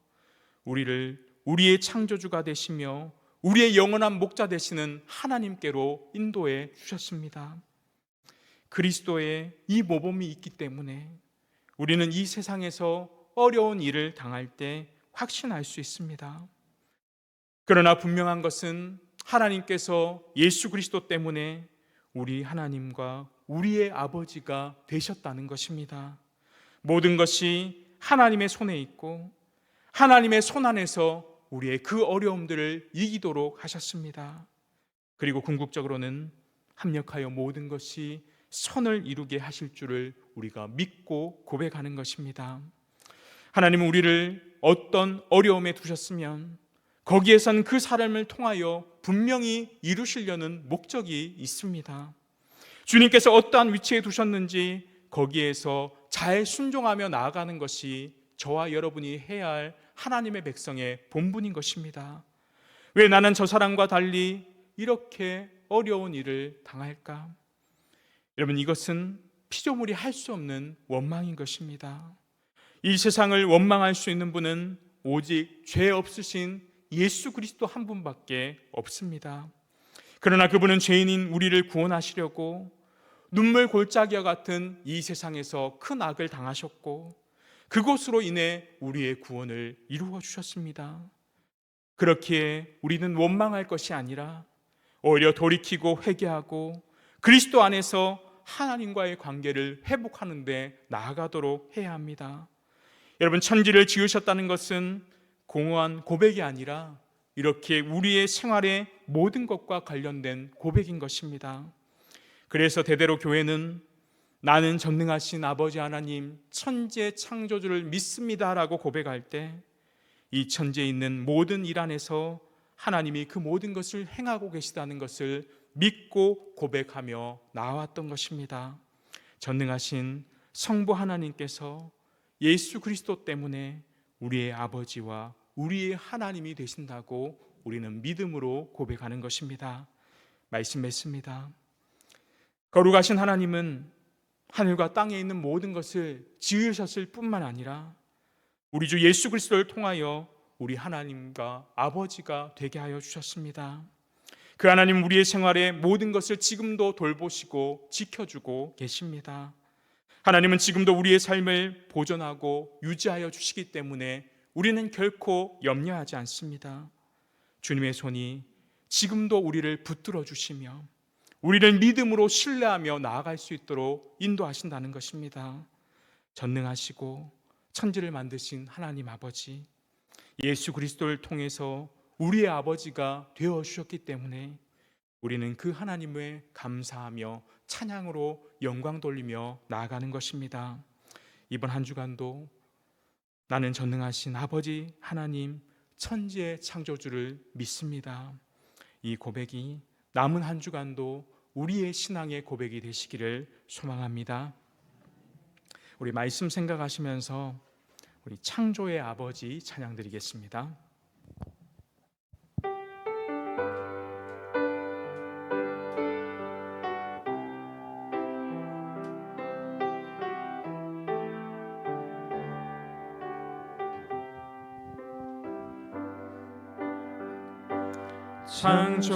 우리를 우리의 창조주가 되시며 우리의 영원한 목자 되시는 하나님께로 인도해 주셨습니다. 그리스도의 이 모범이 있기 때문에 우리는 이 세상에서 어려운 일을 당할 때 확신할 수 있습니다. 그러나 분명한 것은 하나님께서 예수 그리스도 때문에 우리 하나님과 우리의 아버지가 되셨다는 것입니다. 모든 것이 하나님의 손에 있고 하나님의 손 안에서 우리의 그 어려움들을 이기도록 하셨습니다. 그리고 궁극적으로는 합력하여 모든 것이 선을 이루게 하실 줄을 우리가 믿고 고백하는 것입니다. 하나님은 우리를 어떤 어려움에 두셨으면 거기에선 그 사람을 통하여 분명히 이루시려는 목적이 있습니다. 주님께서 어떠한 위치에 두셨는지 거기에서 잘 순종하며 나아가는 것이 저와 여러분이 해야 할 하나님의 백성의 본분인 것입니다. 왜 나는 저 사람과 달리 이렇게 어려운 일을 당할까? 여러분, 이것은 피조물이 할 수 없는 원망인 것입니다. 이 세상을 원망할 수 있는 분은 오직 죄 없으신 예수 그리스도 한 분밖에 없습니다. 그러나 그분은 죄인인 우리를 구원하시려고 눈물 골짜기와 같은 이 세상에서 큰 악을 당하셨고, 그것으로 인해 우리의 구원을 이루어 주셨습니다. 그렇기에 우리는 원망할 것이 아니라 오히려 돌이키고 회개하고 그리스도 안에서 하나님과의 관계를 회복하는 데 나아가도록 해야 합니다. 여러분, 천지를 지으셨다는 것은 공허한 고백이 아니라 이렇게 우리의 생활의 모든 것과 관련된 고백인 것입니다. 그래서 대대로 교회는 나는 전능하신 아버지 하나님 천재 창조주를 믿습니다라고 고백할 때 이 천지에 있는 모든 일 안에서 하나님이 그 모든 것을 행하고 계시다는 것을 믿고 고백하며 나아왔던 것입니다. 전능하신 성부 하나님께서 예수 그리스도 때문에 우리의 아버지와 우리의 하나님이 되신다고 우리는 믿음으로 고백하는 것입니다. 말씀 맺습니다. 거룩하신 하나님은 하늘과 땅에 있는 모든 것을 지으셨을 뿐만 아니라 우리 주 예수 그리스도를 통하여 우리 하나님과 아버지가 되게 하여 주셨습니다. 그 하나님 우리의 생활의 모든 것을 지금도 돌보시고 지켜주고 계십니다. 하나님은 지금도 우리의 삶을 보존하고 유지하여 주시기 때문에 우리는 결코 염려하지 않습니다. 주님의 손이 지금도 우리를 붙들어 주시며 우리를 믿음으로 신뢰하며 나아갈 수 있도록 인도하신다는 것입니다. 전능하시고 천지를 만드신 하나님 아버지, 예수 그리스도를 통해서 우리의 아버지가 되어 주셨기 때문에 우리는 그 하나님을 감사하며 찬양으로 영광 돌리며 나아가는 것입니다. 이번 한 주간도 나는 전능하신 아버지 하나님, 천지의 창조주를 믿습니다. 이 고백이 남은 한 주간도 우리의 신앙의 고백이 되시기를 소망합니다. 우리 말씀 생각하시면서 우리 창조의 아버지 찬양 드리겠습니다.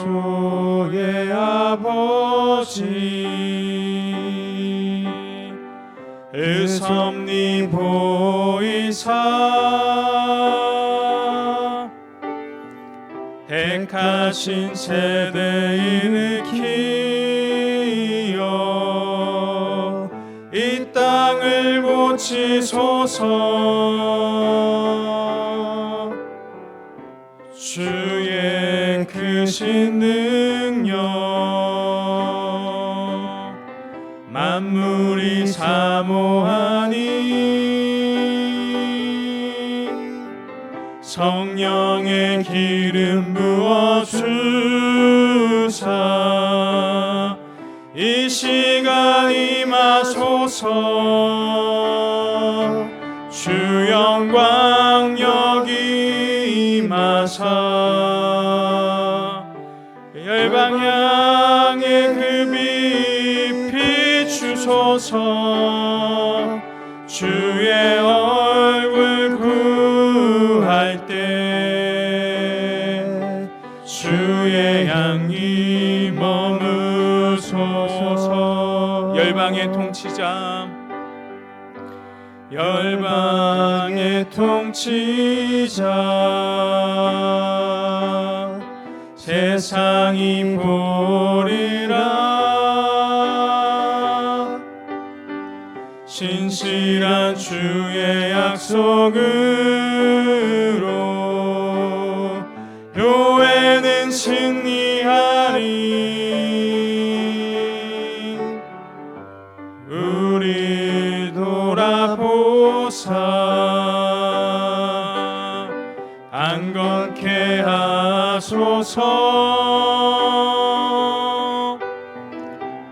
창조의 아버지, 의섭리보이사, 택하신 세대인을 키워 이 땅을 고치소서. 주의 크신 능력 만물이 사모하니 성령의 기름 부어주사 이 시간 임하소서. 주 영광 여기 임하사 열방향에 그 빛 비추소서. 주의 얼굴 구할 때 주의 향기 머무소서. 열방의 통치자, 열방의 통치자, 세상이 보리라. 신실한 주의 약속으로 교회는 승리하리. 우리 돌아보사 안건케 하소서.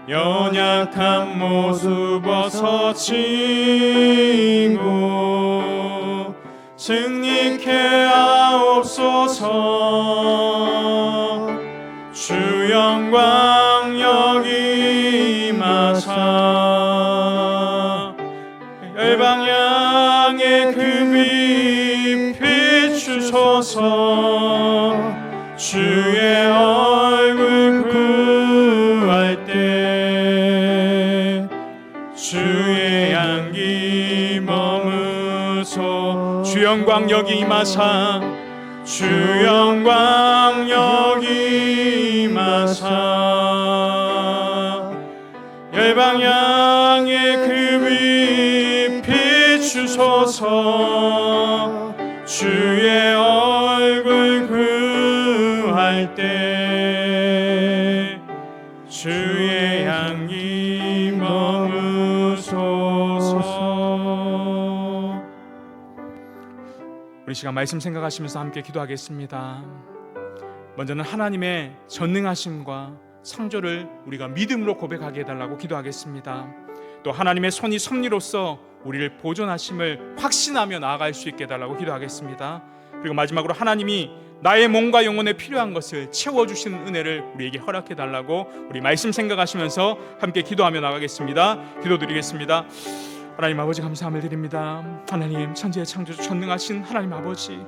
연약한 모습 벗어지고 승리케 하옵소서. 주 영광 여기 임하사 열방향에 그 빛 비추소서. 주의 얼굴 구할 때 주의 향기 머무소. 주 영광 여기 임하사 주 영광 여기 임하사 열방향에 그 빛 비추소서. 주의 얼굴 구할 때 주의 향기 머무소서. 우리 시간 말씀 생각하시면서 함께 기도하겠습니다. 먼저는 하나님의 전능하심과 창조를 우리가 믿음으로 고백하게 해달라고 기도하겠습니다. 또 하나님의 손이 섭리로서 우리를 보존하심을 확신하며 나아갈 수 있게 해달라고 기도하겠습니다. 그리고 마지막으로 하나님이 나의 몸과 영혼에 필요한 것을 채워주시는 은혜를 우리에게 허락해달라고 우리 말씀 생각하시면서 함께 기도하며 나가겠습니다. 기도드리겠습니다. 하나님 아버지 감사함을 드립니다. 하나님 천지의 창조주 전능하신 하나님 아버지,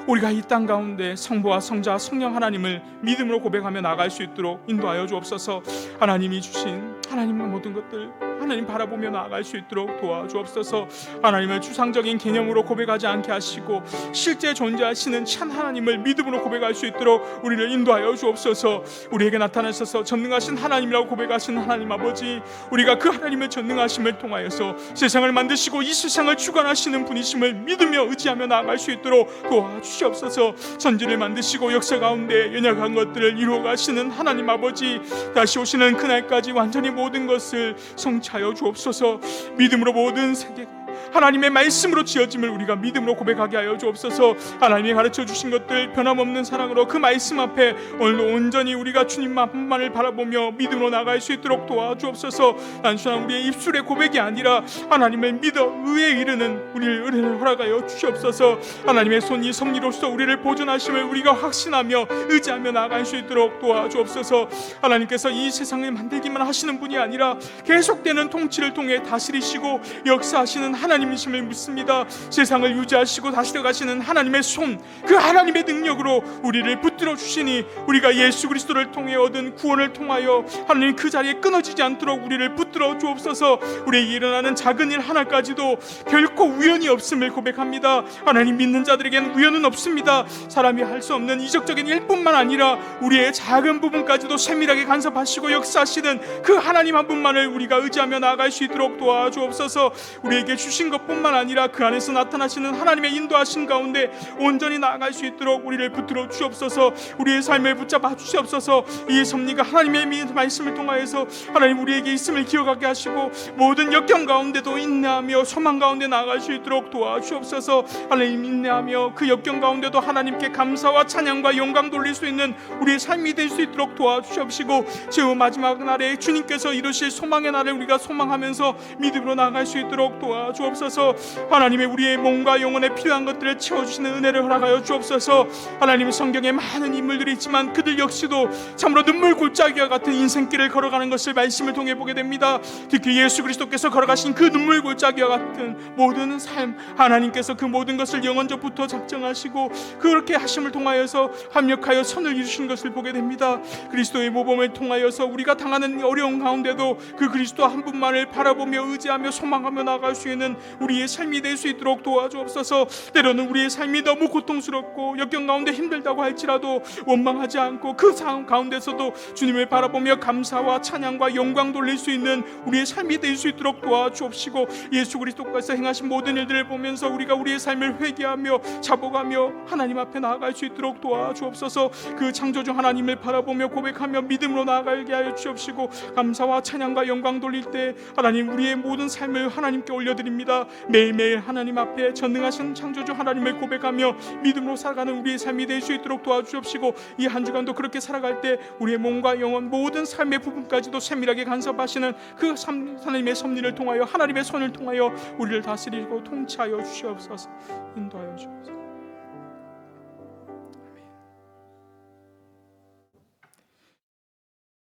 우리가 이 땅 가운데 성부와 성자 성령 하나님을 믿음으로 고백하며 나아갈 수 있도록 인도하여 주옵소서. 하나님이 주신 하나님의 모든 것들 하나님 바라보며 나아갈 수 있도록 도와주옵소서. 하나님을 추상적인 개념으로 고백하지 않게 하시고 실제 존재하시는 참 하나님을 믿음으로 고백할 수 있도록 우리를 인도하여 주옵소서. 우리에게 나타나셔서 전능하신 하나님이라고 고백하신 하나님 아버지, 우리가 그 하나님의 전능하심을 통하여서 세상을 만드시고 이 세상을 주관하시는 분이심을 믿으며 의지하며 나아갈 수 있도록 도와주시옵소서. 천지를 만드시고 역사 가운데 연약한 것들을 이루어 가시는 하나님 아버지, 다시 오시는 그날까지 완전히 모든 것을 성취하여 주옵소서. 믿음으로 모든 세계가 하나님의 말씀으로 지어짐을 우리가 믿음으로 고백하게 하여 주옵소서. 하나님이 가르쳐 주신 것들 변함없는 사랑으로 그 말씀 앞에 오늘도 온전히 우리가 주님만을 바라보며 믿음으로 나갈 수 있도록 도와주옵소서. 단순한 우리의 입술의 고백이 아니라 하나님을 믿어 의에 이르는 우리를 은혜를 허락하여 주시옵소서. 하나님의 손이 섭리로서 우리를 보존하심을 우리가 확신하며 의지하며 나갈 수 있도록 도와주옵소서. 하나님께서 이 세상을 만들기만 하시는 분이 아니라 계속되는 통치를 통해 다스리시고 역사하시는 하나님이심을 묻습니다. 세상을 유지하시고 다스려 가시는 하나님의 손, 그 하나님의 능력으로 우리를 붙들어 주시니 우리가 예수 그리스도를 통해 얻은 구원을 통하여 하나님 그 자리에 끊어지지 않도록 우리를 붙들어 주옵소서. 우리에게 일어나는 작은 일 하나까지도 결코 우연이 없음을 고백합니다. 하나님 믿는 자들에게는 우연은 없습니다. 사람이 할 수 없는 이적적인 일뿐만 아니라 우리의 작은 부분까지도 세밀하게 간섭하시고 역사하시는 그 하나님 한 분만을 우리가 의지하며 나아갈 수 있도록 도와주옵소서. 우리에게 주신 것뿐만 아니라 그 안에서 나타나시는 하나님의 인도하신 가운데 온전히 나아갈 수 있도록 우리를 붙들어 주옵소서. 우리의 삶을 붙잡아 주시옵소서. 이 섭리가 하나님의 말씀을 통하여서 하나님 우리에게 있음을 기억하게 하시고 모든 역경 가운데도 인내하며 소망 가운데 나아갈 수 있도록 도와주옵소서. 하나님 인내하며 그 역경 가운데도 하나님께 감사와 찬양과 영광 돌릴 수 있는 우리의 삶이 될 수 있도록 도와주시옵시고, 최후 마지막 날에 주님께서 이루실 소망의 날을 우리가 소망하면서 믿음으로 나아갈 수 있도록 도와주옵소서. 하나님의 우리의 몸과 영혼에 필요한 것들을 채워주시는 은혜를 허락하여 주옵소서. 하나님 성경에 많은 인물들이 있지만 그들 역시도 참으로 눈물 골짜기와 같은 인생길을 걸어가는 것을 말씀을 통해 보게 됩니다. 특히 예수 그리스도께서 걸어가신 그 눈물 골짜기와 같은 모든 삶, 하나님께서 그 모든 것을 영원전부터 작정하시고 그렇게 하심을 통하여서 합력하여 선을 이루신 것을 보게 됩니다. 그리스도의 모범을 통하여서 우리가 당하는 어려운 가운데도 그 그리스도 한 분만을 바라보며 의지하며 소망하며 나아갈 수 있는 우리의 삶이 될 수 있도록 도와주옵소서. 때로는 우리의 삶이 너무 고통스럽고 역경 가운데 힘들다고 할지라도 원망하지 않고 그 상황 가운데서도 주님을 바라보며 감사와 찬양과 영광 돌릴 수 있는 우리의 삶이 될 수 있도록 도와주옵시고, 예수 그리스도께서 행하신 모든 일들을 보면서 우리가 우리의 삶을 회개하며 자복하며 하나님 앞에 나아갈 수 있도록 도와주옵소서. 그 창조주 하나님을 바라보며 고백하며 믿음으로 나아가게 하여 주옵시고, 감사와 찬양과 영광 돌릴 때 하나님 우리의 모든 삶을 하나님께 올려드립니다. 매일매일 하나님 앞에 전능하신 창조주 하나님을 고백하며 믿음으로 살아가는 우리의 삶이 될 수 있도록 도와주옵시고, 이 한 주간도 그렇게 살아갈 때 우리의 몸과 영혼 모든 삶의 부분까지도 세밀하게 간섭하시는 그 하나님의 섭리를 통하여 하나님의 손을 통하여 우리를 다스리고 통치하여 주시옵소서. 인도하여 주옵소서.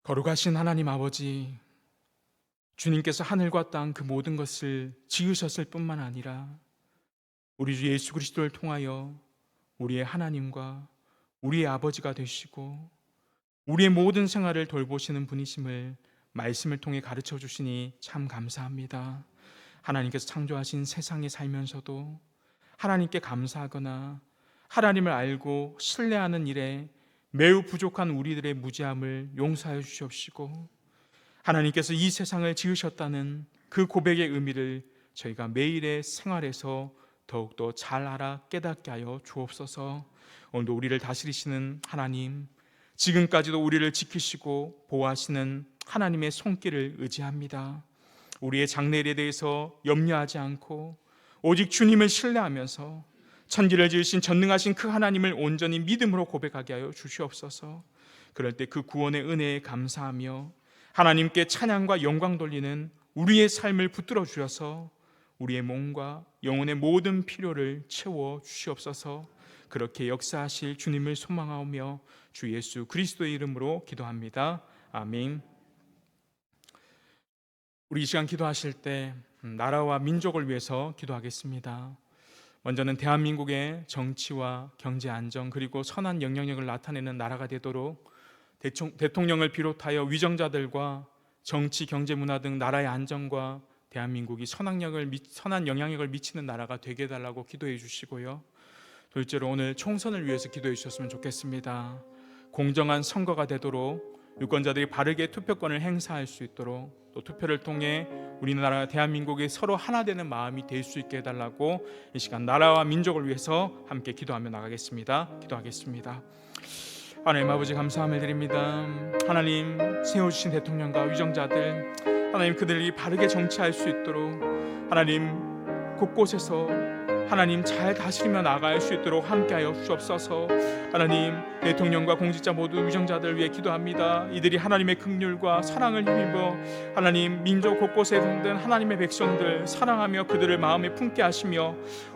거룩하신 하나님 아버지, 주님께서 하늘과 땅 그 모든 것을 지으셨을 뿐만 아니라 우리 주 예수 그리스도를 통하여 우리의 하나님과 우리의 아버지가 되시고 우리의 모든 생활을 돌보시는 분이심을 말씀을 통해 가르쳐 주시니 참 감사합니다. 하나님께서 창조하신 세상에 살면서도 하나님께 감사하거나 하나님을 알고 신뢰하는 일에 매우 부족한 우리들의 무지함을 용서하여 주시옵시고, 하나님께서 이 세상을 지으셨다는 그 고백의 의미를 저희가 매일의 생활에서 더욱더 잘 알아 깨닫게 하여 주옵소서. 오늘도 우리를 다스리시는 하나님, 지금까지도 우리를 지키시고 보호하시는 하나님의 손길을 의지합니다. 우리의 장래일에 대해서 염려하지 않고 오직 주님을 신뢰하면서 천지를 지으신 전능하신 그 하나님을 온전히 믿음으로 고백하게 하여 주시옵소서. 그럴 때 그 구원의 은혜에 감사하며 하나님께 찬양과 영광 돌리는 우리의 삶을 붙들어 주셔서 우리의 몸과 영혼의 모든 필요를 채워 주시옵소서. 그렇게 역사하실 주님을 소망하며 주 예수 그리스도의 이름으로 기도합니다. 아멘. 우리 이 시간 기도하실 때 나라와 민족을 위해서 기도하겠습니다. 먼저는 대한민국의 정치와 경제 안정 그리고 선한 영향력을 나타내는 나라가 되도록 대통령을 비롯하여 위정자들과 정치, 경제, 문화 등 나라의 안정과 대한민국이 선한 영향력을 미치는 나라가 되게 해달라고 기도해 주시고요. 둘째로 오늘 총선을 위해서 기도해 주셨으면 좋겠습니다. 공정한 선거가 되도록 유권자들이 바르게 투표권을 행사할 수 있도록, 또 투표를 통해 우리나라 대한민국이 서로 하나 되는 마음이 될 수 있게 해달라고 이 시간 나라와 민족을 위해서 함께 기도하며 나가겠습니다. 기도하겠습니다. 하나님 아버지, 감사함을 드립니다. 하나님, 세워주신 대통령과 위정자들, 하나님 그들이 바르게 정치할 수 있도록 하나님 곳곳에서 하나님 잘 다스리며 나아갈 수 있도록 함께하여 주옵소서. 하나님, 대통령과 공직자 모두 위정자들 위해 기도합니다. 이들이 하나님의 긍휼과 사랑을 힘입어 하나님 민족 곳곳에 있는 하나님의 백성들 사랑하며 그들을 마음에 품게 하시며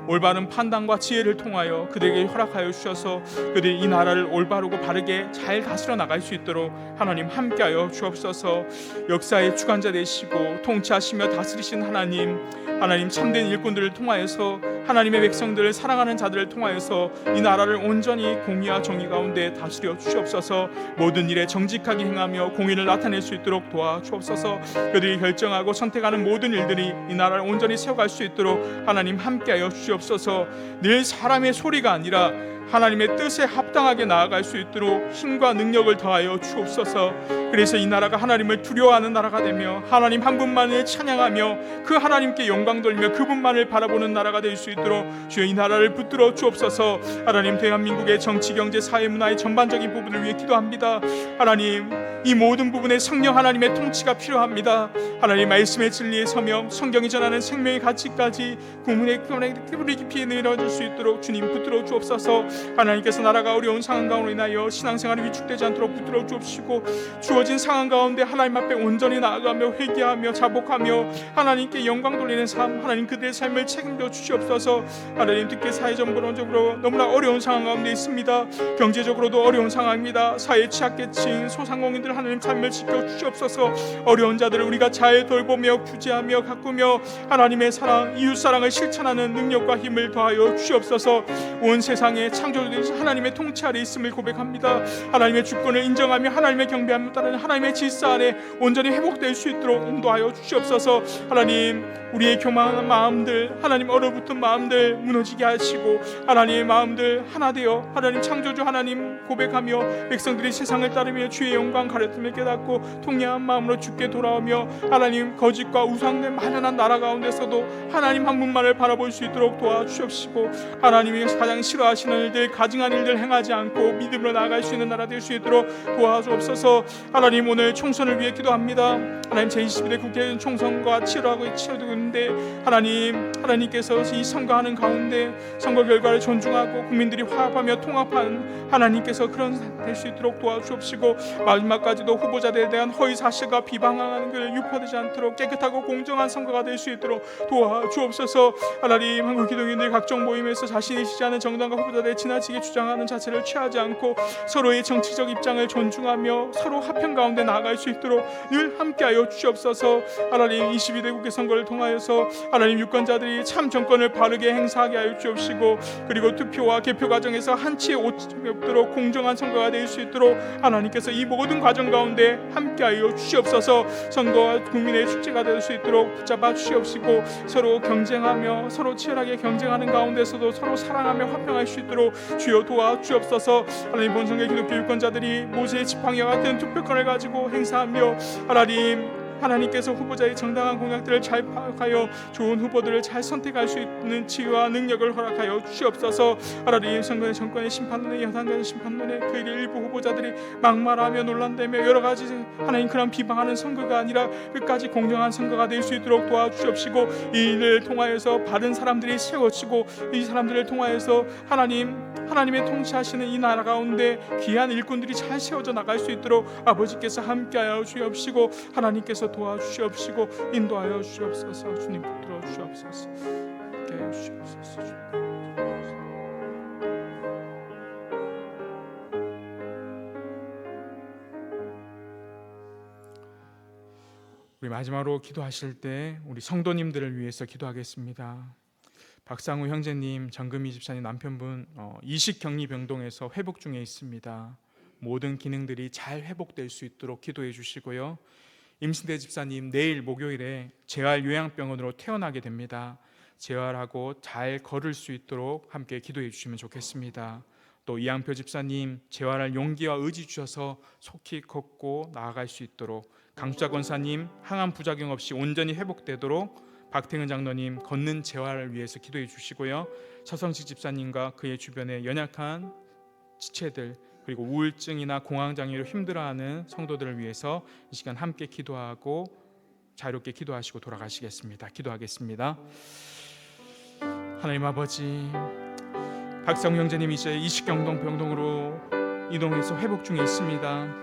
올바른 판단과 지혜를 통하여 그들에게 허락하여 주셔서 그들이 이 나라를 올바르고 바르게 잘 다스려 나갈 수 있도록 하나님 함께하여 주옵소서. 역사의 주관자 되시고 통치하시며 다스리신 하나님 참된 일꾼들을 통하여서 하나님의 백성들을 사랑하는 자들을 통하여서 이 나라를 온전히 공의와 정의 가운데 다스려 주옵소서. 모든 일에 정직하게 행하며 공의를 나타낼 수 있도록 도와주옵소서. 그들이 결정하고 선택하는 모든 일들이 이 나라를 온전히 세워갈 수 있도록 하나님 함께하여 주옵소서. 늘 사람의 소리가 아니라 하나님의 뜻에 합당하게 나아갈 수 있도록 힘과 능력을 더하여 주옵소서. 그래서 이 나라가 하나님을 두려워하는 나라가 되며 하나님 한 분만을 찬양하며 그 하나님께 영광 돌리며 그분만을 바라보는 나라가 될 수 있도록 주여 이 나라를 붙들어 주옵소서. 하나님, 대한민국의 정치, 경제, 사회, 문화의 전반적인 부분을 위해 기도합니다. 하나님, 이 모든 부분에 성령 하나님의 통치가 필요합니다. 하나님, 말씀의 진리의 서명, 성경이 전하는 생명의 가치까지 국민의 뿌리 깊이 내려줄 수 있도록 주님 붙들어 주옵소서. 하나님께서 나라가 어려운 상황 가운데 인하여 신앙생활이 위축되지 않도록 붙들어 주옵시고 주어진 상황 가운데 하나님 앞에 온전히 나아가며 회개하며 자복하며 하나님께 영광 돌리는 삶, 하나님 그들의 삶을 책임져 주시옵소서. 하나님, 특히 사회적으로 너무나 어려운 상황 가운데 있습니다. 경제적으로도 어려운 상황입니다. 사회 취약계층, 소상공인들 하나님 삶을 지켜 주시옵소서. 어려운 자들을 우리가 잘 돌보며 구제하며 가꾸며 하나님의 사랑, 이웃사랑을 실천하는 능력과 힘을 더하여 주시옵소서. 온 세상에 창조주이신 하나님의 통치 아래 있음을 고백합니다. 하나님의 주권을 인정하며 하나님의 경배함을 따르는 하나님의 질서 안에 온전히 회복될 수 있도록 인도하여 주시옵소서. 하나님, 우리의 교만한 마음들, 하나님 얼어붙은 마음들 무너지게 하시고 하나님의 마음들 하나 되어 하나님 창조주 하나님 고백하며 백성들이 세상을 따르며 주의 영광 가르침을 깨닫고 통회한 마음으로 주께 돌아오며 하나님 거짓과 우상된 만연한 나라 가운데서도 하나님 한 분만을 바라볼 수 있도록 도와주시옵시고 하나님이 가장 싫어하시는 일들, 가증한 일들 행하지 않고 믿음으로 나아갈 수 있는 나라 될 수 있도록 도와주옵소서. 하나님, 오늘 총선을 위해 기도합니다. 하나님, 제21대 국회 총선과 치러지고 있는데 하나님께서 이 선거하는 가운데 선거 결과를 존중하고 국민들이 화합하며 통합하는 하나님께서 그런 될 수 있도록 도와주옵시고 마지막까지도 후보자들에 대한 허위 사실과 비방하는 걸 유포되지 않도록 깨끗하고 공정한 선거가 될 수 있도록 도와주옵소서. 하나님, 한국기독인들 각종 모임에서 자신이 지지하는 정당과 후보자들의 지나치게 주장하는 자세를 취하지 않고 서로의 정치적 입장을 존중하며 서로 화평 가운데 나아갈 수 있도록 늘 함께하여 주시옵소서. 하나님, 22대 국회 선거를 통하여서 하나님 유권자들이 참 정권을 바르게 행사하게 하여 주옵시고 그리고 투표와 개표 과정에서 한치의 오점이 없도록 공정한 선거가 될 수 있도록 하나님께서 이 모든 과정 가운데 함께하여 주시옵소서. 선거와 국민의 축제가 될 수 있도록 붙잡아 주시옵시고 서로 경쟁하며 서로 치열하게 경쟁하는 가운데서도 서로 사랑하며 화평할 수 있도록 주여 도와주옵소서. 하나님, 본성의 기독교 유권자들이 모세의 지팡이와 같은 투표권을 가지고 행사하며 하나님께서 후보자의 정당한 공약들을 잘 파악하여 좋은 후보들을 잘 선택할 수 있는 지혜와 능력을 허락하여 주시옵소서. 하나님, 선거의 정권의 심판론에 여당의 심판론에 그 일부 후보자들이 막말하며 논란되며 여러 가지 하나님 그런 비방하는 선거가 아니라 끝까지 공정한 선거가 될 수 있도록 도와주시옵시고 이 일을 통하여서 바른 사람들이 세워지고 이 사람들을 통하여서 하나님의 통치하시는 이 나라 가운데 귀한 일꾼들이 잘 세워져 나갈 수 있도록 아버지께서 함께하여 주옵시고 하나님께서 도와주시옵시고 인도하여 주옵소서. 주님 붙들어 주옵소서. 함께하여 주옵소서. 우리 마지막으로 기도하실 때 우리 성도님들을 위해서 기도하겠습니다. 박상우 형제님, 정금희 집사님 남편분 이식격리병동에서 회복 중에 있습니다. 모든 기능들이 잘 회복될 수 있도록 기도해 주시고요. 임신대 집사님 내일 목요일에 재활 요양병원으로 퇴원하게 됩니다. 재활하고 잘 걸을 수 있도록 함께 기도해 주시면 좋겠습니다. 또 이양표 집사님 재활할 용기와 의지 주셔서 속히 걷고 나아갈 수 있도록, 강수자 권사님 항암 부작용 없이 온전히 회복되도록 박태근 장로님 걷는 재활을 위해서 기도해 주시고요. 서성식 집사님과 그의 주변의 연약한 지체들, 그리고 우울증이나 공황장애로 힘들어하는 성도들을 위해서 이 시간 함께 기도하고 자유롭게 기도하시고 돌아가시겠습니다. 기도하겠습니다. 하나님 아버지, 박상우 형제님 이제 이식경동 병동으로 이동해서 회복 중에 있습니다.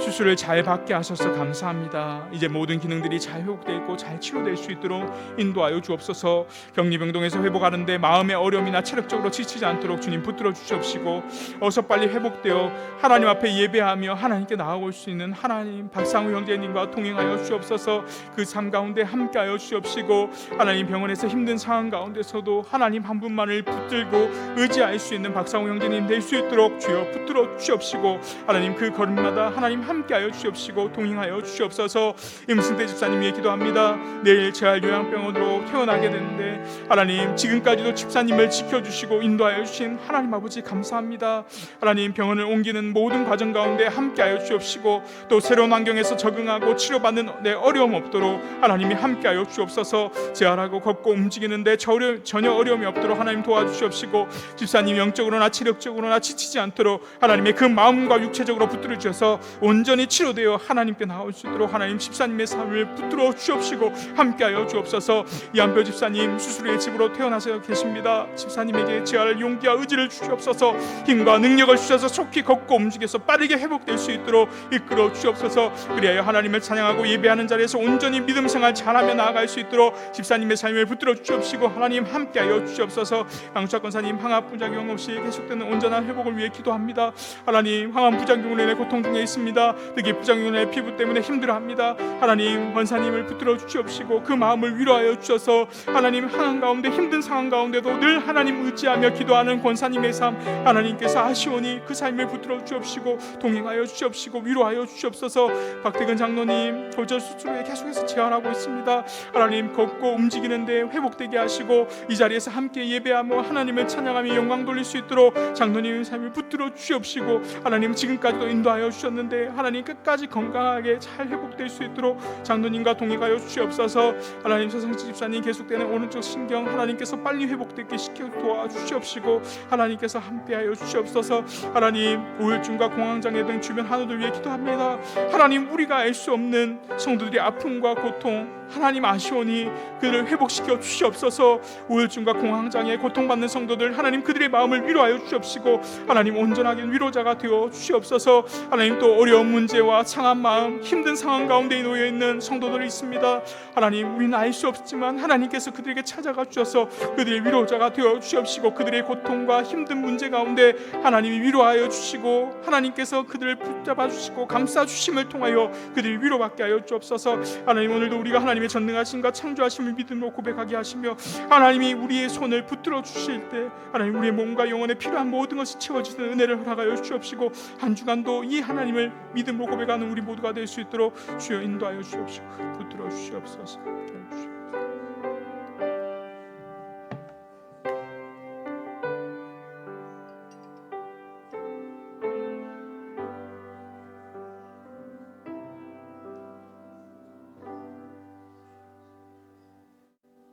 수술을 잘 받게 하셔서 감사합니다. 이제 모든 기능들이 잘 회복되어 있고 잘 치료될 수 있도록 인도하여 주옵소서. 격리병동에서 회복하는데 마음의 어려움이나 체력적으로 지치지 않도록 주님 붙들어 주시옵시고, 어서 빨리 회복되어 하나님 앞에 예배하며 하나님께 나아올 수 있는 하나님 박상우 형제님과 동행하여 주옵소서. 그 삶 가운데 함께하여 주옵시고, 하나님 병원에서 힘든 상황 가운데서도 하나님 한 분만을 붙들고 의지할 수 있는 박상우 형제님 될 수 있도록 주여 붙들어 주옵시고, 하나님 그 걸음마다 하나님 함께하여 주옵시고 동행하여 주옵소서. 임승대 집사님 위해 기도합니다. 내일 재활요양병원으로 퇴원하게 되는데 하나님 지금까지도 집사님을 지켜주시고 인도하여 주신 하나님 아버지 감사합니다. 하나님 병원을 옮기는 모든 과정 가운데 함께하여 주옵시고, 또 새로운 환경에서 적응하고 치료받는 내 어려움 없도록 하나님이 함께하여 주옵소서. 재활하고 걷고 움직이는데 전혀 어려움이 없도록 하나님 도와주시옵시고, 집사님 영적으로나 체력적으로나 지치지 않도록 하나님의 그 마음과 육체적으로 붙들어 주셔서 온전히 치료되어 하나님께 나올 수 있도록 하나님 집사님의 삶을 붙들어 주옵시고 함께하여 주옵소서. 이한표 집사님 수술 후에 집으로 퇴원하셔 계십니다. 집사님에게 재활 용기와 의지를 주시옵소서. 힘과 능력을 주셔서 속히 걷고 움직여서 빠르게 회복될 수 있도록 이끌어 주옵소서. 그리하여 하나님을 찬양하고 예배하는 자리에서 온전히 믿음 생활 잘하며 나아갈 수 있도록 집사님의 삶을 붙들어 주옵시고 하나님 함께하여 주옵소서. 강수자 권사님 항암 부작용 없이 계속되는 온전한 회복을 위해 기도합니다. 하나님 항암 부작용으로 인해 고통 중에 있습니다. 특히 부작용으로 인해 피부 때문에 힘들어합니다. 하나님 권사님을 붙들어 주시옵시고 그 마음을 위로하여 주셔서 하나님 항암 가운데 힘든 상황 가운데도 늘 하나님 의지하며 기도하는 권사님의 삶 하나님께서 아시오니 그 삶을 붙들어 주옵시고 동행하여 주시옵시고 위로하여 주시옵소서. 박태근 장로님 골절 수술 후에 계속해서 재활하고 있습니다. 하나님 걷고 움직이는데 회복되게 하시고 이 자리에서 함께 예배하며 하나님을 찬양하며 영광 돌릴 수 있도록 장로님의 삶을 붙들어 주시옵시고, 하나님 지금까지도 인도하여 주셨는데 하나님 끝까지 건강하게 잘 회복될 수 있도록 장로님과 동행하여 주시옵소서. 하나님 서성지 집사님 계속되는 오른쪽 신경 하나님께서 빨리 회복되게 시켜 도와주시옵시고 하나님께서 함께하여 주시옵소서. 하나님 우울증과 공황장애 등 주변 환우들 위해 기도합니다. 하나님 우리가 알 수 없는 성도들의 아픔과 고통 하나님 아시오니 그들을 회복시켜 주시옵소서. 우울증과 공황장애 고통받는 성도들 하나님 그들의 마음을 위로하여 주시옵시고 하나님 온전하게 위로자가 되어 주시옵소서. 하나님 또 어려운 문제와 상한 마음 힘든 상황 가운데 놓여 있는 성도들이 있습니다. 하나님 우리는 알 수 없지만 하나님께서 그들에게 찾아가 주셔서 그들의 위로자가 되어 주시옵시고 그들의 고통과 힘든 문제 가운데 하나님이 위로하여 주시고 하나님께서 그들을 붙잡아 주시고 감싸 주심을 통하여 그들이 위로받게 하여 주옵소서. 하나님 오늘도 우리가 하나님의 전능하심과 창조하심을 믿음으로 고백하게 하시며 하나님이 우리의 손을 붙들어 주실 때 하나님 우리의 몸과 영혼에 필요한 모든 것이 채워지는 은혜를 허락하여 주옵시고 한 주간도 이 하나님을 믿음으로 고백하는 우리 모두가 될 수 있도록 주여 인도하여 주옵시고 붙들어 주시옵소서.